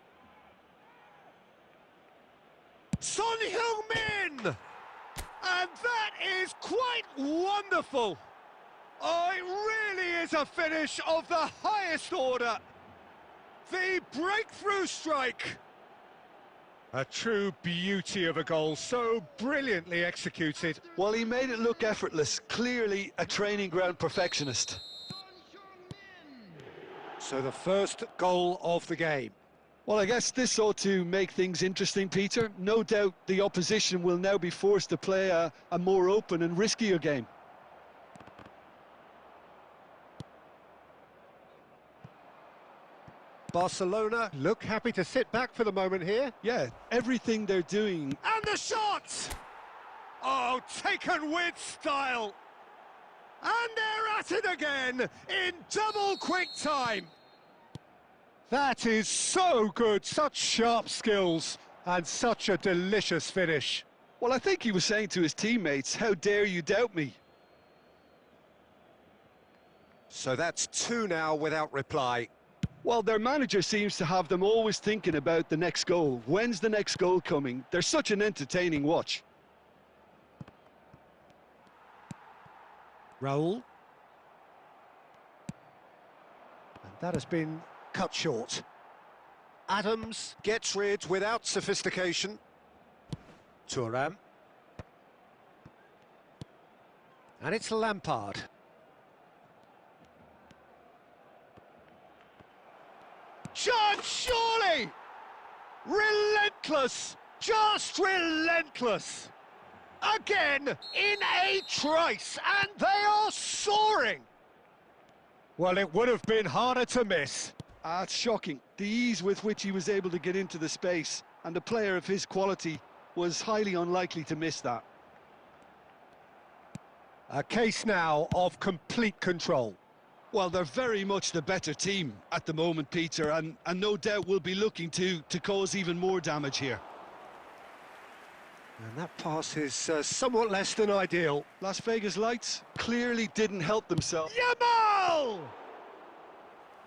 Son Heung-min! And that is quite wonderful! Oh, it really is a finish of the highest order! The breakthrough strike! A true beauty of a goal, so brilliantly executed. Well, he made it look effortless, clearly a training ground perfectionist. Son Heung-min. So the first goal of the game. Well, I guess this ought to make things interesting, Peter. No doubt the opposition will now be forced to play a more open and riskier game. Barcelona look happy to sit back for the moment here. Yeah, everything they're doing. And the shot! Oh, taken with style! And they're at it again in double quick time. That is so good, such sharp skills and such a delicious finish. Well, I think he was saying to his teammates, how dare you doubt me? So that's two now without reply. Well, their manager seems to have them always thinking about the next goal. When's the next goal coming? They're such an entertaining watch. Raul. And that has been cut short. Adams gets rid without sophistication. Thuram. And it's Lampard. Chance, surely! Relentless! Just relentless! Again, in a trice, and they are soaring! Well, it would have been harder to miss. It's shocking, the ease with which he was able to get into the space, and a player of his quality was highly unlikely to miss that. A case now of complete control. Well, they're very much the better team at the moment, Peter, and no doubt will be looking to cause even more damage here. And that pass is somewhat less than ideal. Las Vegas Lights clearly didn't help themselves. Yamal!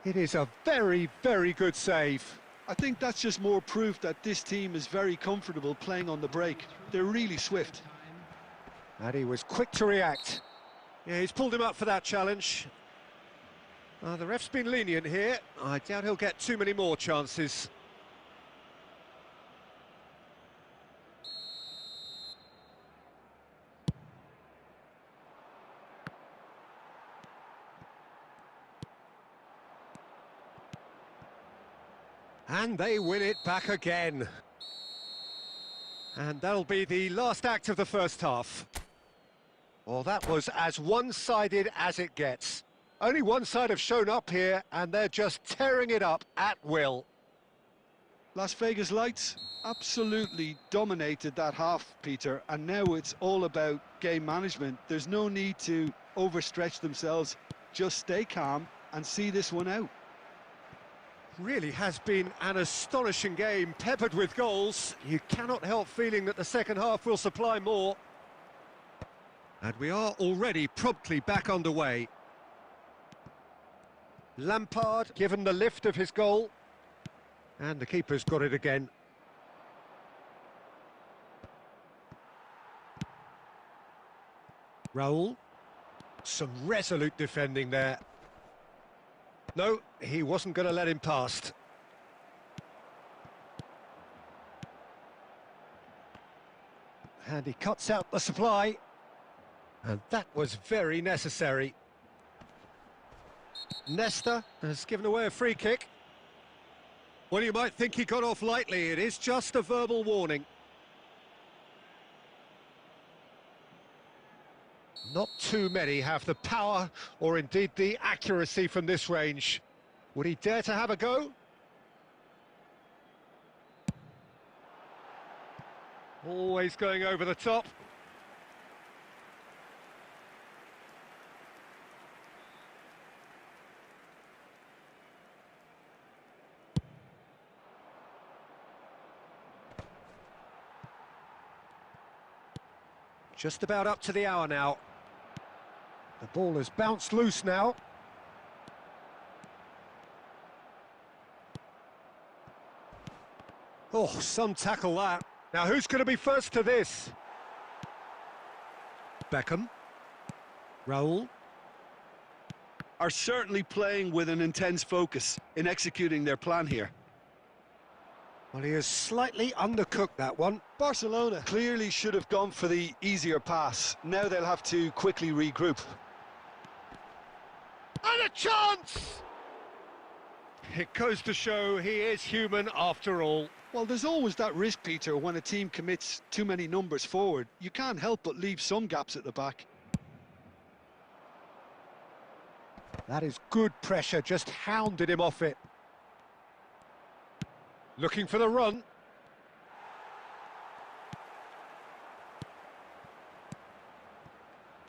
It is a very, very good save. I think that's just more proof that this team is very comfortable playing on the break. They're really swift. And he was quick to react. Yeah, he's pulled him up for that challenge. The ref's been lenient here. I doubt he'll get too many more chances. And they win it back again. And that'll be the last act of the first half. Well, that was as one-sided as it gets. Only one side have shown up here, and they're just tearing it up at will. Las Vegas Lights absolutely dominated that half, Peter, and now it's all about game management. There's no need to overstretch themselves. Just stay calm and see this one out. Really has been an astonishing game, peppered with goals. You cannot help feeling that the second half will supply more. And we are already promptly back underway. Lampard given the lift of his goal. And the keeper's got it again. Raul. Some resolute defending there. No, he wasn't going to let him past. And he cuts out the supply. And that was very necessary. Nesta has given away a free kick. Well, you might think he got off lightly. It is just a verbal warning. Not too many have the power or indeed the accuracy from this range. Would he dare to have a go? Always going over the top. Just about up to the hour now. The ball has bounced loose now. Oh, some tackle that. Now who's going to be first to this? Beckham. Raul. Are certainly playing with an intense focus in executing their plan here. Well, he has slightly undercooked that one. Barcelona clearly should have gone for the easier pass. Now they'll have to quickly regroup. And a chance! It goes to show he is human after all. Well, there's always that risk, Peter, when a team commits too many numbers forward. You can't help but leave some gaps at the back. That is good pressure, just hounded him off it. Looking for the run.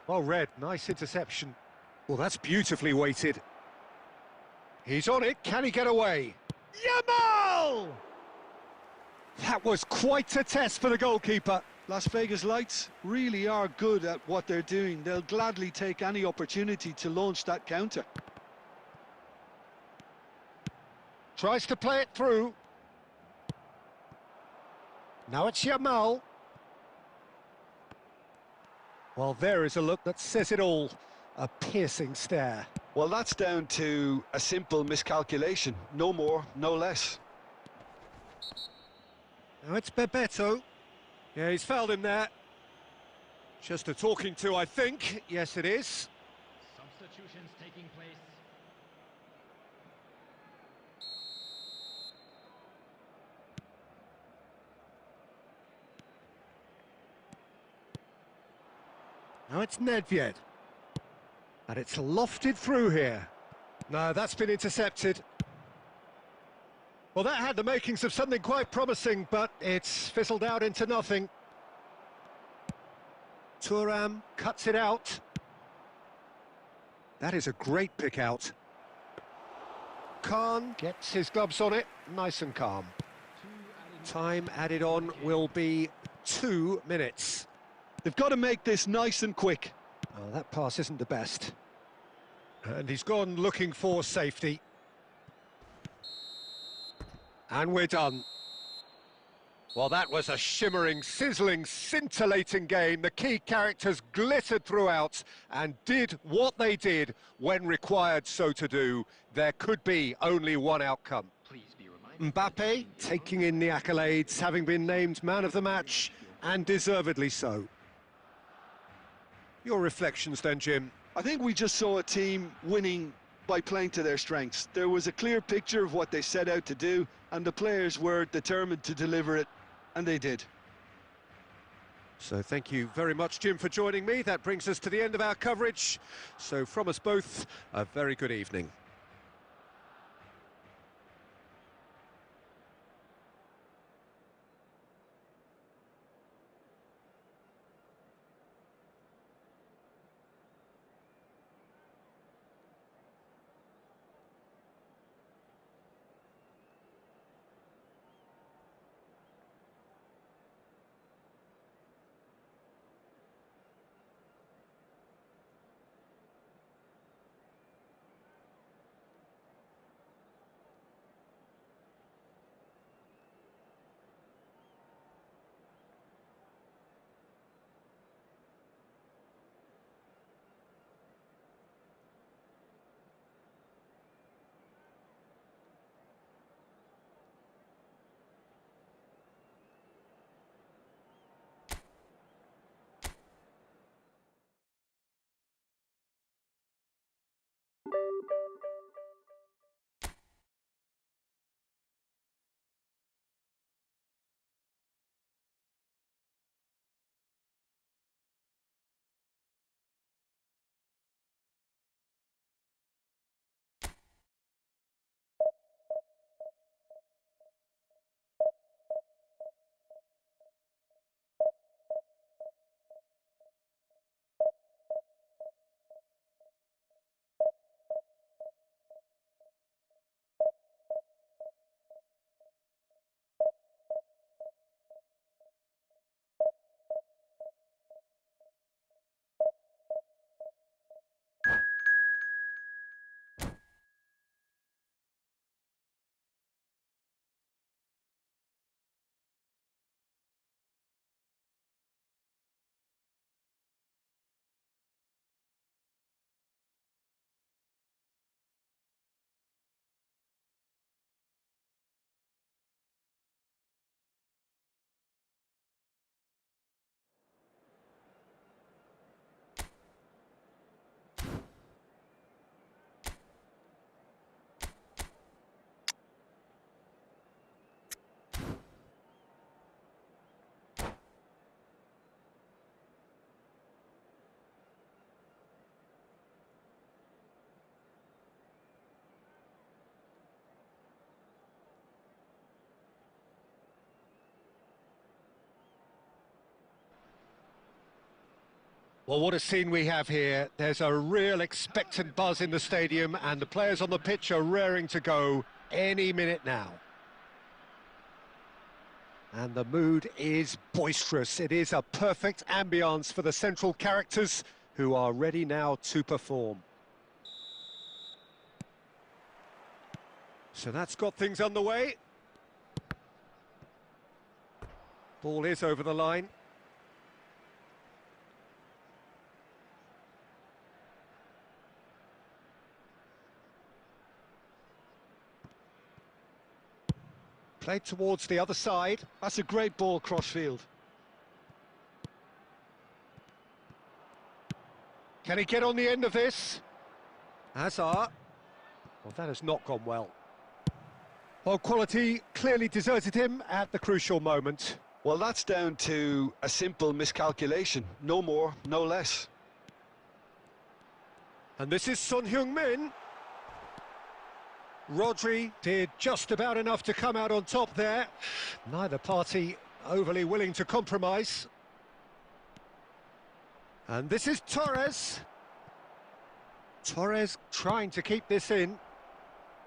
Well read, nice interception. Well, that's beautifully weighted. He's on it, can he get away? Yamal! That was quite a test for the goalkeeper. Las Vegas Lights really are good at what they're doing. They'll gladly take any opportunity to launch that counter. Tries to play it through. Now it's Yamal. Well, there is a look that says it all. A piercing stare. Well, that's down to a simple miscalculation. No more, no less. Now it's Bebeto. Yeah, he's fouled him there. Just a talking to, I think. Yes, it is. Substitutions taking place. Now it's Nedved. And it's lofted through here. No, that's been intercepted. Well, that had the makings of something quite promising, but it's fizzled out into nothing. Thuram cuts it out. That is a great pick out. Khan gets his gloves on it, nice and calm. Time added on will be 2 minutes. They've got to make this nice and quick. Oh, that pass isn't the best. And he's gone looking for safety. And we're done. Well, that was a shimmering, sizzling, scintillating game. The key characters glittered throughout and did what they did when required so to do. There could be only one outcome. Please be reminded. Mbappe taking in the accolades, having been named man of the match, and deservedly so. Your reflections then, Jim? I think we just saw a team winning by playing to their strengths. There was a clear picture of what they set out to do, and the players were determined to deliver it, and they did. So thank you very much, Jim, for joining me. That brings us to the end of our coverage. So from us both, a very good evening. Well, what a scene we have here. There's a real expectant buzz in the stadium, and the players on the pitch are raring to go any minute now. And the mood is boisterous. It is a perfect ambience for the central characters who are ready now to perform. So that's got things underway. Ball is over the line. Played towards the other side. That's a great ball cross-field. Can he get on the end of this? Hazard. Well, that has not gone well. Well, quality clearly deserted him at the crucial moment. Well, that's down to a simple miscalculation. No more, no less. And this is Son Heung-min. Rodri did just about enough to come out on top there. Neither party overly willing to compromise. And this is Torres. Torres trying to keep this in.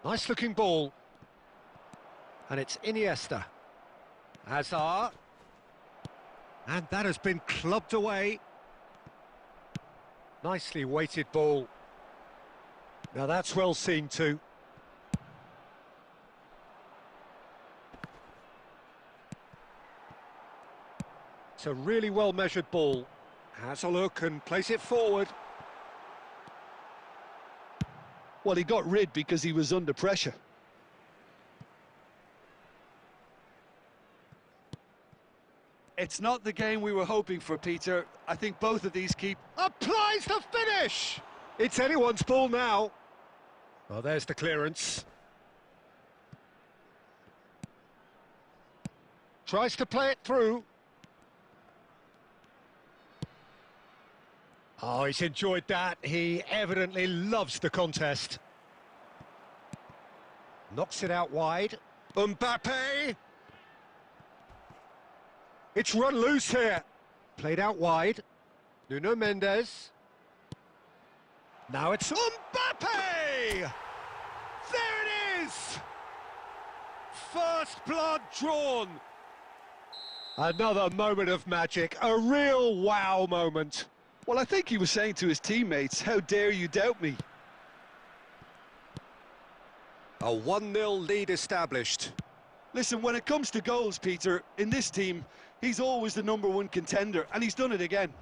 Nice looking ball. And it's Iniesta. Hazard. And that has been clubbed away. Nicely weighted ball. Now that's well seen too. It's a really well-measured ball. Has a look and plays it forward. Well, he got rid because he was under pressure. It's not the game we were hoping for, Peter. I think both of these keep... Applies the finish! It's anyone's ball now. Well, there's the clearance. Tries to play it through. Oh, he's enjoyed that. He evidently loves the contest. Knocks it out wide. Mbappe! It's run loose here. Played out wide. Nuno Mendes. Now it's Mbappe! There it is! First blood drawn. Another moment of magic, a real wow moment. Well, I think he was saying to his teammates, how dare you doubt me? A 1-0 lead established. Listen, when it comes to goals, Peter, in this team, he's always the #1 contender, and he's done it again.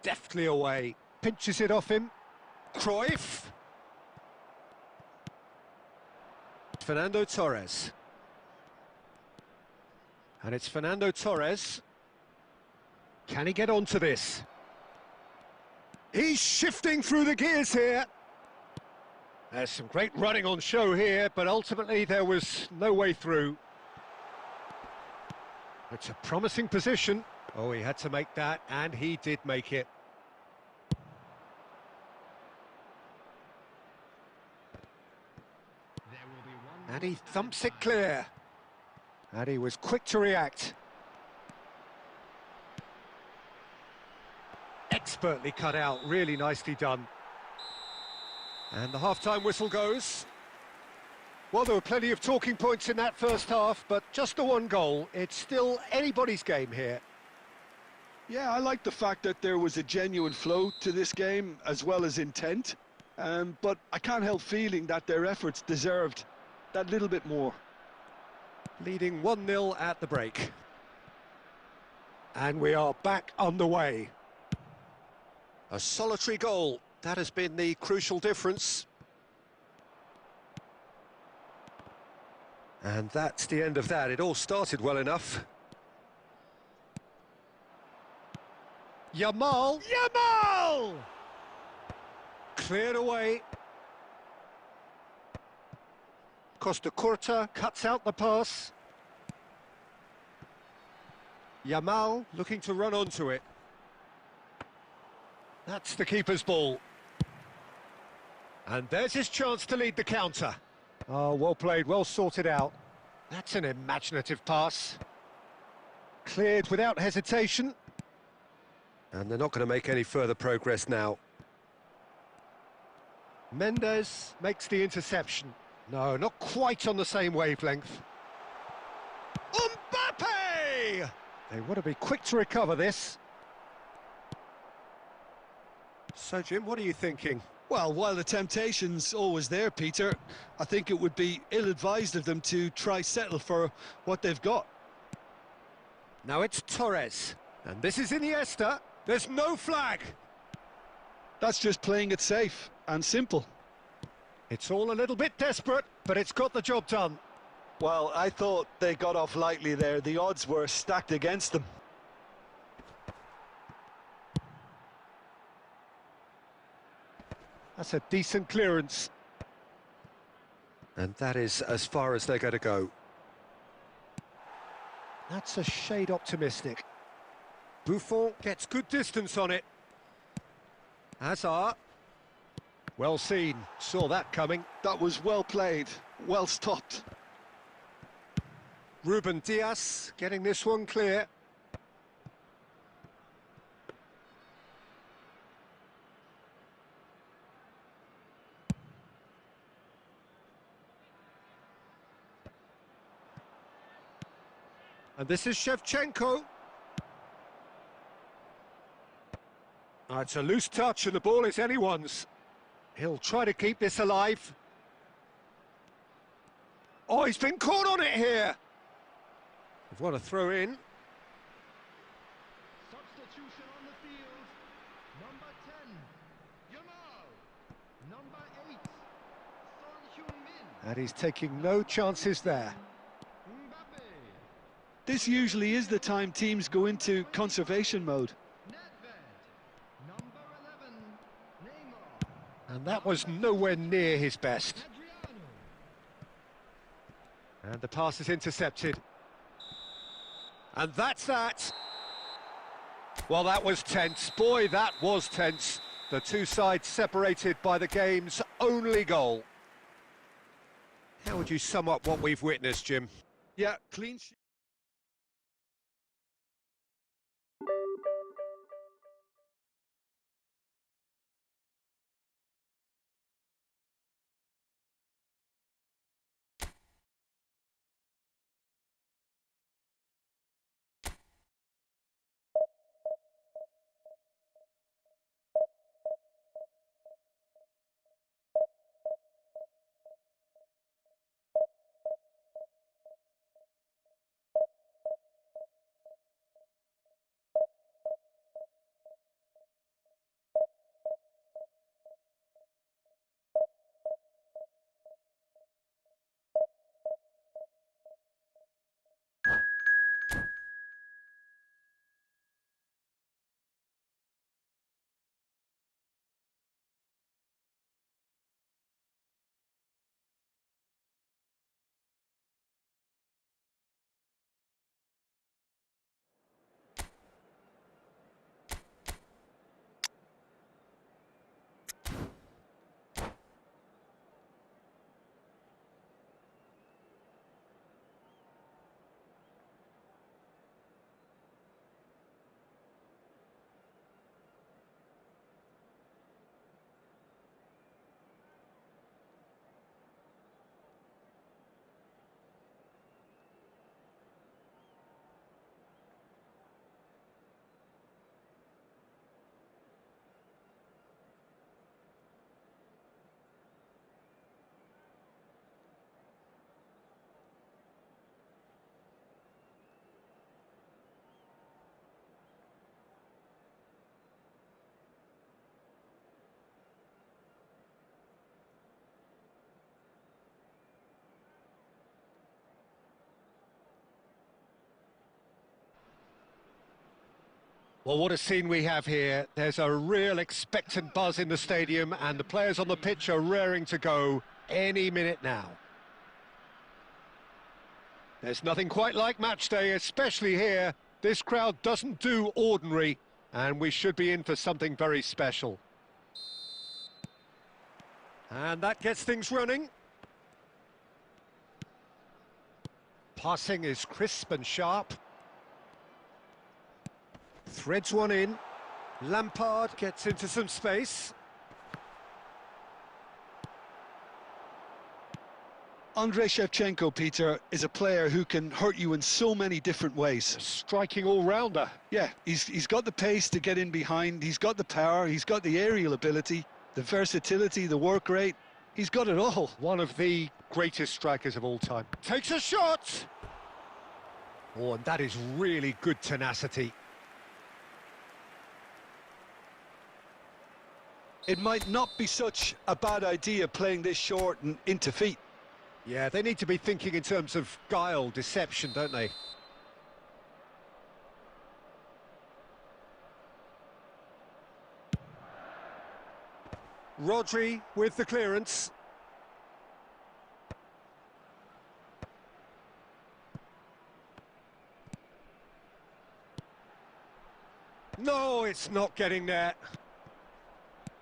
Deftly away, pinches it off him. Cruyff. Fernando Torres. And it's Fernando Torres. Can he get onto this? He's shifting through the gears here. There's some great running on show here, but ultimately there was no way through. It's a promising position. Oh, he had to make that, and he did make it. There will be one And he more thumps added it clear. And he was quick to react. Expertly cut out, really nicely done. And the half-time whistle goes. Well, there were plenty of talking points in that first half, but just the one goal. It's still anybody's game here. Yeah, I like the fact that there was a genuine flow to this game, as well as intent. But I can't help feeling that their efforts deserved that little bit more. Leading 1-0 at the break. And we are back on the way. A solitary goal. That has been the crucial difference. And that's the end of that. It all started well enough. Yamal! Yamal! Cleared away. Costa Curta cuts out the pass. Yamal looking to run onto it. That's the keeper's ball. And there's his chance to lead the counter. Oh, well played, well sorted out. That's an imaginative pass. Cleared without hesitation. And they're not going to make any further progress now. Mendes makes the interception. No, not quite on the same wavelength. Mbappe! They want to be quick to recover this. So, Jim, what are you thinking? Well, while the temptation's always there, Peter, I think it would be ill-advised of them to try settle for what they've got. Now it's Torres. And this is Iniesta. There's no flag. That's just playing it safe and simple. It's all a little bit desperate, but it's got the job done. Well, I thought they got off lightly there. The odds were stacked against them. That's a decent clearance. And that is as far as they're going to go. That's a shade optimistic. Buffon gets good distance on it. Hazard. Well seen, saw that coming. That was well played, well stopped. Ruben Dias getting this one clear. And this is Shevchenko. It's a loose touch and the ball is anyone's. He'll try to keep this alive. Oh, he's been caught on it here. They've got to throw in. substitution on the field. Number 10, Yamal. Number 8, Son Heung-min. And he's taking no chances there. Mbappe. This usually is the time teams go into conservation mode. Nedved. Number 11, Neymar. And that was nowhere near his best. Adriano. And the pass is intercepted. And that's that. Well, that was tense. Boy, that was tense. The two sides separated by the game's only goal. How would you sum up what we've witnessed, Jim? Yeah, clean sheet. Well, what a scene we have here. There's a real expectant buzz in the stadium and the players on the pitch are raring to go any minute now. There's nothing quite like match day, especially here. This crowd doesn't do ordinary, and we should be in for something very special. And that gets things running. Passing is crisp and sharp. Threads one in. Lampard gets into some space. Andrei Shevchenko, Peter, is a player who can hurt you in so many different ways. Striking all-rounder. Yeah, he's got the pace to get in behind, he's got the power, he's got the aerial ability, the versatility, the work rate. He's got it all. One of the greatest strikers of all time. Takes a shot! Oh, and that is really good tenacity. It might not be such a bad idea playing this short and into feet. Yeah, they need to be thinking in terms of guile, deception, don't they? Rodri with the clearance. No, it's not getting there.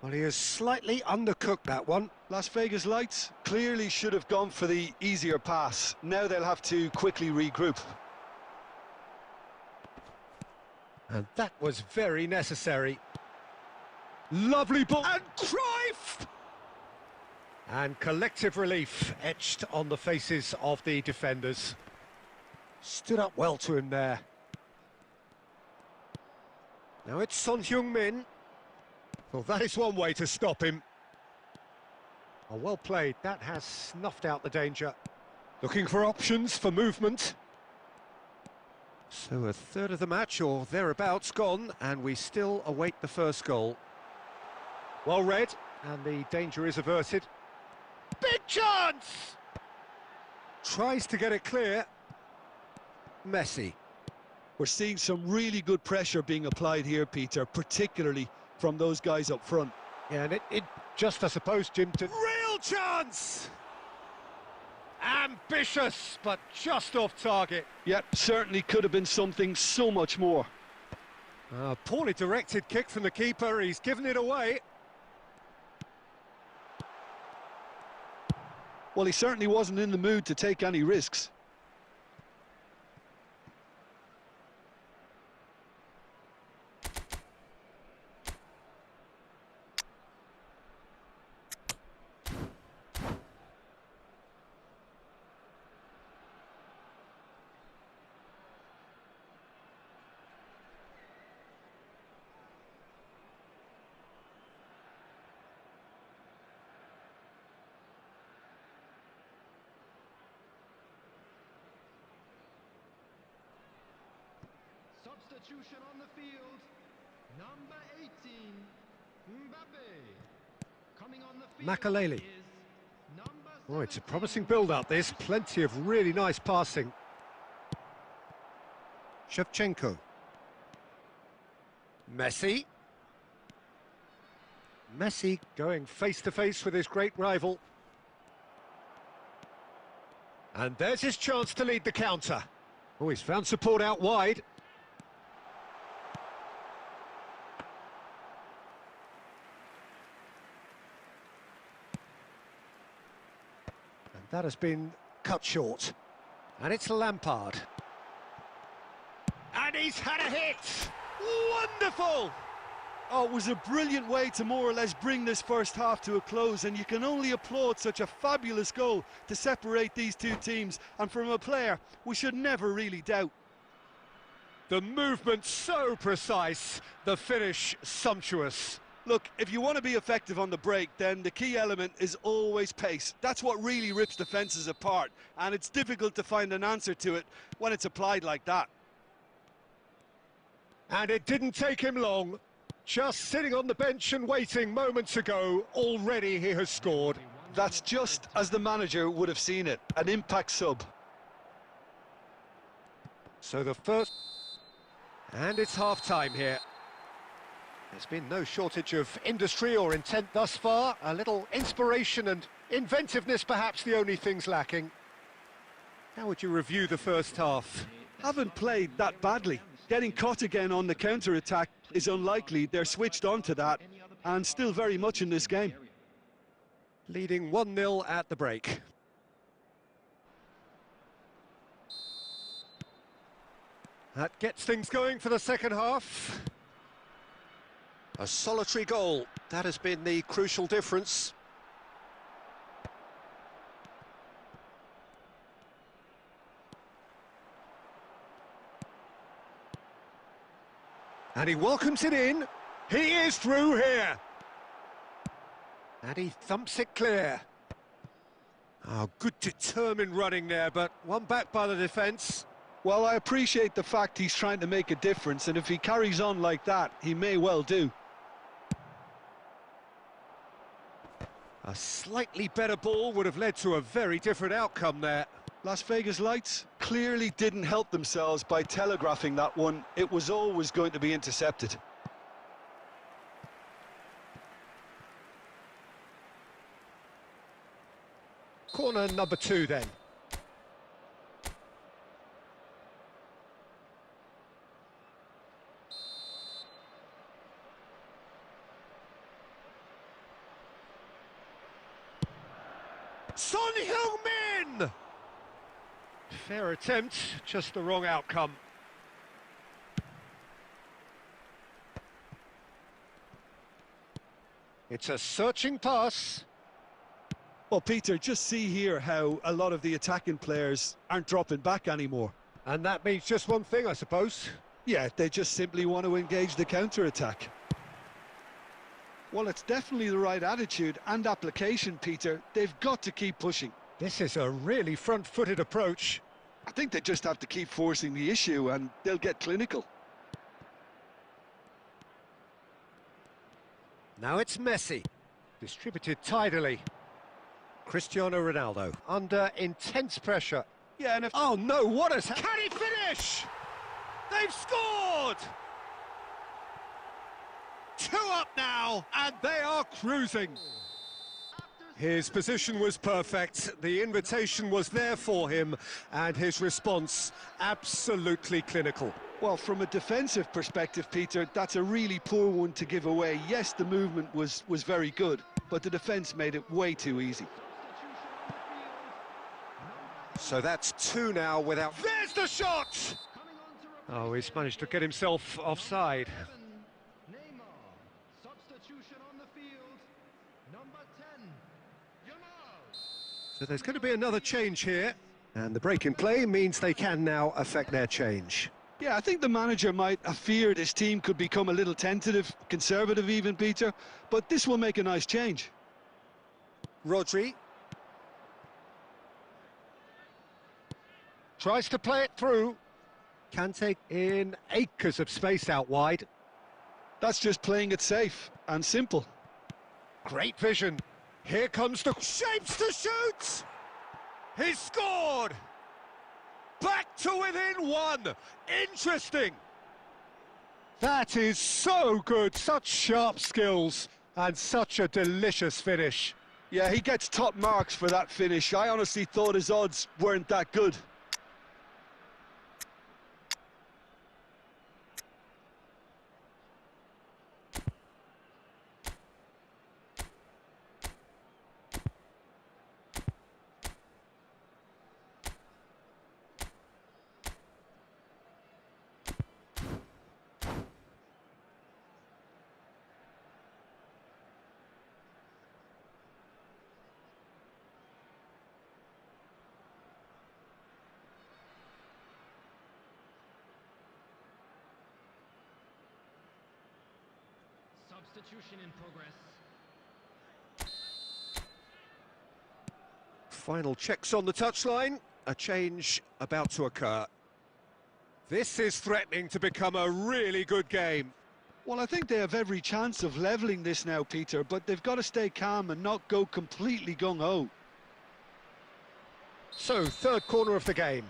Well, he has slightly undercooked that one. Las Vegas Lights clearly should have gone for the easier pass. Now they'll have to quickly regroup. And that was very necessary. Lovely ball. And Cruyff! And collective relief etched on the faces of the defenders. Stood up well to him there. Now it's Son Heung-min. Well, that is one way to stop him. Oh, well played. That has snuffed out the danger. Looking for options for movement. So a third of the match, or thereabouts, gone, and we still await the first goal. Well read, and the danger is averted. Big chance! Tries to get it clear. Messi. We're seeing some really good pressure being applied here, Peter, particularly from those guys up front. Yeah, and it just, I suppose, Jim, to... Real chance! Ambitious, but just off target. Yep, certainly could have been something so much more. A poorly directed kick from the keeper, he's given it away. Well, he certainly wasn't in the mood to take any risks. Substitution on the field. Number 18, Mbappe. Coming on the field Makaleli. is number Oh, it's a 17. promising build-up, this. Plenty of really nice passing. Shevchenko. Messi. Messi going face-to-face with his great rival. And there's his chance to lead the counter. Oh, he's found support out wide. And that has been cut short. And it's Lampard. And he's had a hit! Wonderful! Oh, it was a brilliant way to more or less bring this first half to a close, and you can only applaud such a fabulous goal to separate these two teams, and from a player we should never really doubt. The movement so precise, the finish sumptuous. Look, if you want to be effective on the break, then the key element is always pace. That's what really rips defences apart, and it's difficult to find an answer to it when it's applied like that. And it didn't take him long. Just sitting on the bench and waiting moments ago, already he has scored. That's just as the manager would have seen it, an impact sub. So the first... And it's half-time here. There's been no shortage of industry or intent thus far. A little inspiration and inventiveness perhaps the only things lacking. How would you review the first half? Haven't played that badly. Getting caught again on the counter-attack is unlikely. They're switched on to that and still very much in this game. Leading 1-0 at the break. That gets things going for the second half. A solitary goal. That has been the crucial difference. And he welcomes it in. He is through here. And he thumps it clear. Oh, good determined running there, but one back by the defence. Well, I appreciate the fact he's trying to make a difference, and if he carries on like that, he may well do. A slightly better ball would have led to a very different outcome there. Las Vegas Lights clearly didn't help themselves by telegraphing that one. It was always going to be intercepted. Corner number 2 then. Son Heung-min! Fair attempt, just the wrong outcome. It's a searching pass. Well, Peter, just see here how a lot of the attacking players aren't dropping back anymore. And that means just one thing, I suppose. Yeah, they just simply want to engage the counter-attack. Well, it's definitely the right attitude and application, Peter. They've got to keep pushing. This is a really front-footed approach. I think they just have to keep forcing the issue and they'll get clinical. Now it's Messi. Distributed tidily. Cristiano Ronaldo under intense pressure. Yeah, and if... Oh no, what has... Can he finish? They've scored! 2 up now, and they are cruising. His position was perfect, the invitation was there for him, and his response absolutely clinical. Well, from a defensive perspective, Peter, that's a really poor one to give away. Yes, the movement was very good, but the defence made it way too easy. So that's two now without... There's the shot! Oh, he's managed to get himself offside. Neymar, substitution on the field, number 10, Yamal. So there's going to be another change here, and the break in play means they can now affect their change. Yeah, I think the manager might have feared his team could become a little tentative, conservative even, Peter, but this will make a nice change. Rodri tries to play it through. Can take in acres of space out wide. That's just playing it safe and simple. Great vision. Here comes the shapes to shoot. He scored. Back to within one. Interesting. That is so good. Such sharp skills and such a delicious finish. Yeah, he gets top marks for that finish. I honestly thought his odds weren't that good. Substitution in progress. Final checks on the touchline. A change about to occur. This is threatening to become a really good game. Well, I think they have every chance of levelling this now, Peter, but they've got to stay calm and not go completely gung-ho. So, third corner of the game.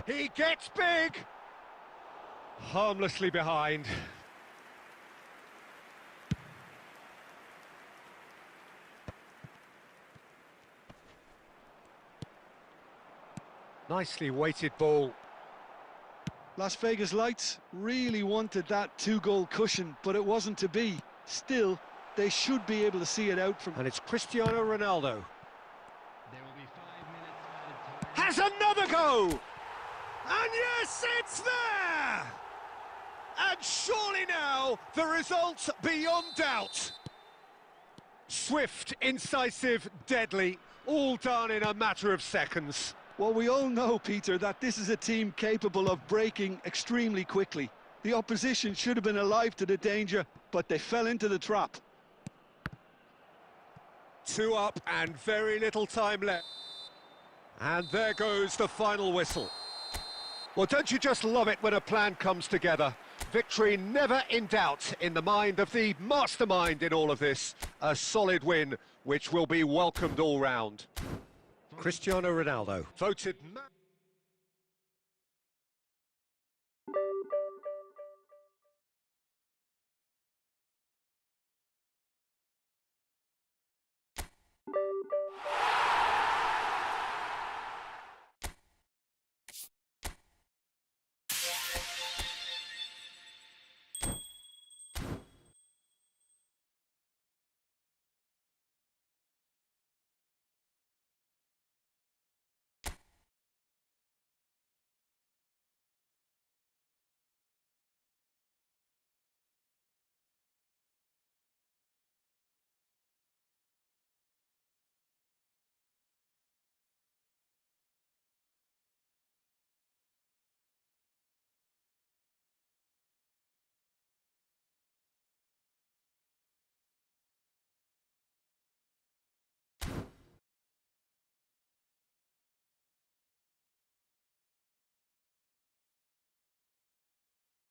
He gets big! Harmlessly behind. Nicely weighted ball. Las Vegas Lights really wanted that two-goal cushion, but it wasn't to be. Still, they should be able to see it out from... And it's Cristiano Ronaldo. There will be 5 minutes added time. Has another go! And yes, it's there! And surely now, the result beyond doubt. Swift, incisive, deadly, all done in a matter of seconds. Well, we all know, Peter, that this is a team capable of breaking extremely quickly. The opposition should have been alive to the danger, but they fell into the trap. 2 up and very little time left. And there goes the final whistle. Well, don't you just love it when a plan comes together? Victory never in doubt in the mind of the mastermind in all of this. A solid win, which will be welcomed all round. Cristiano Ronaldo, voted man.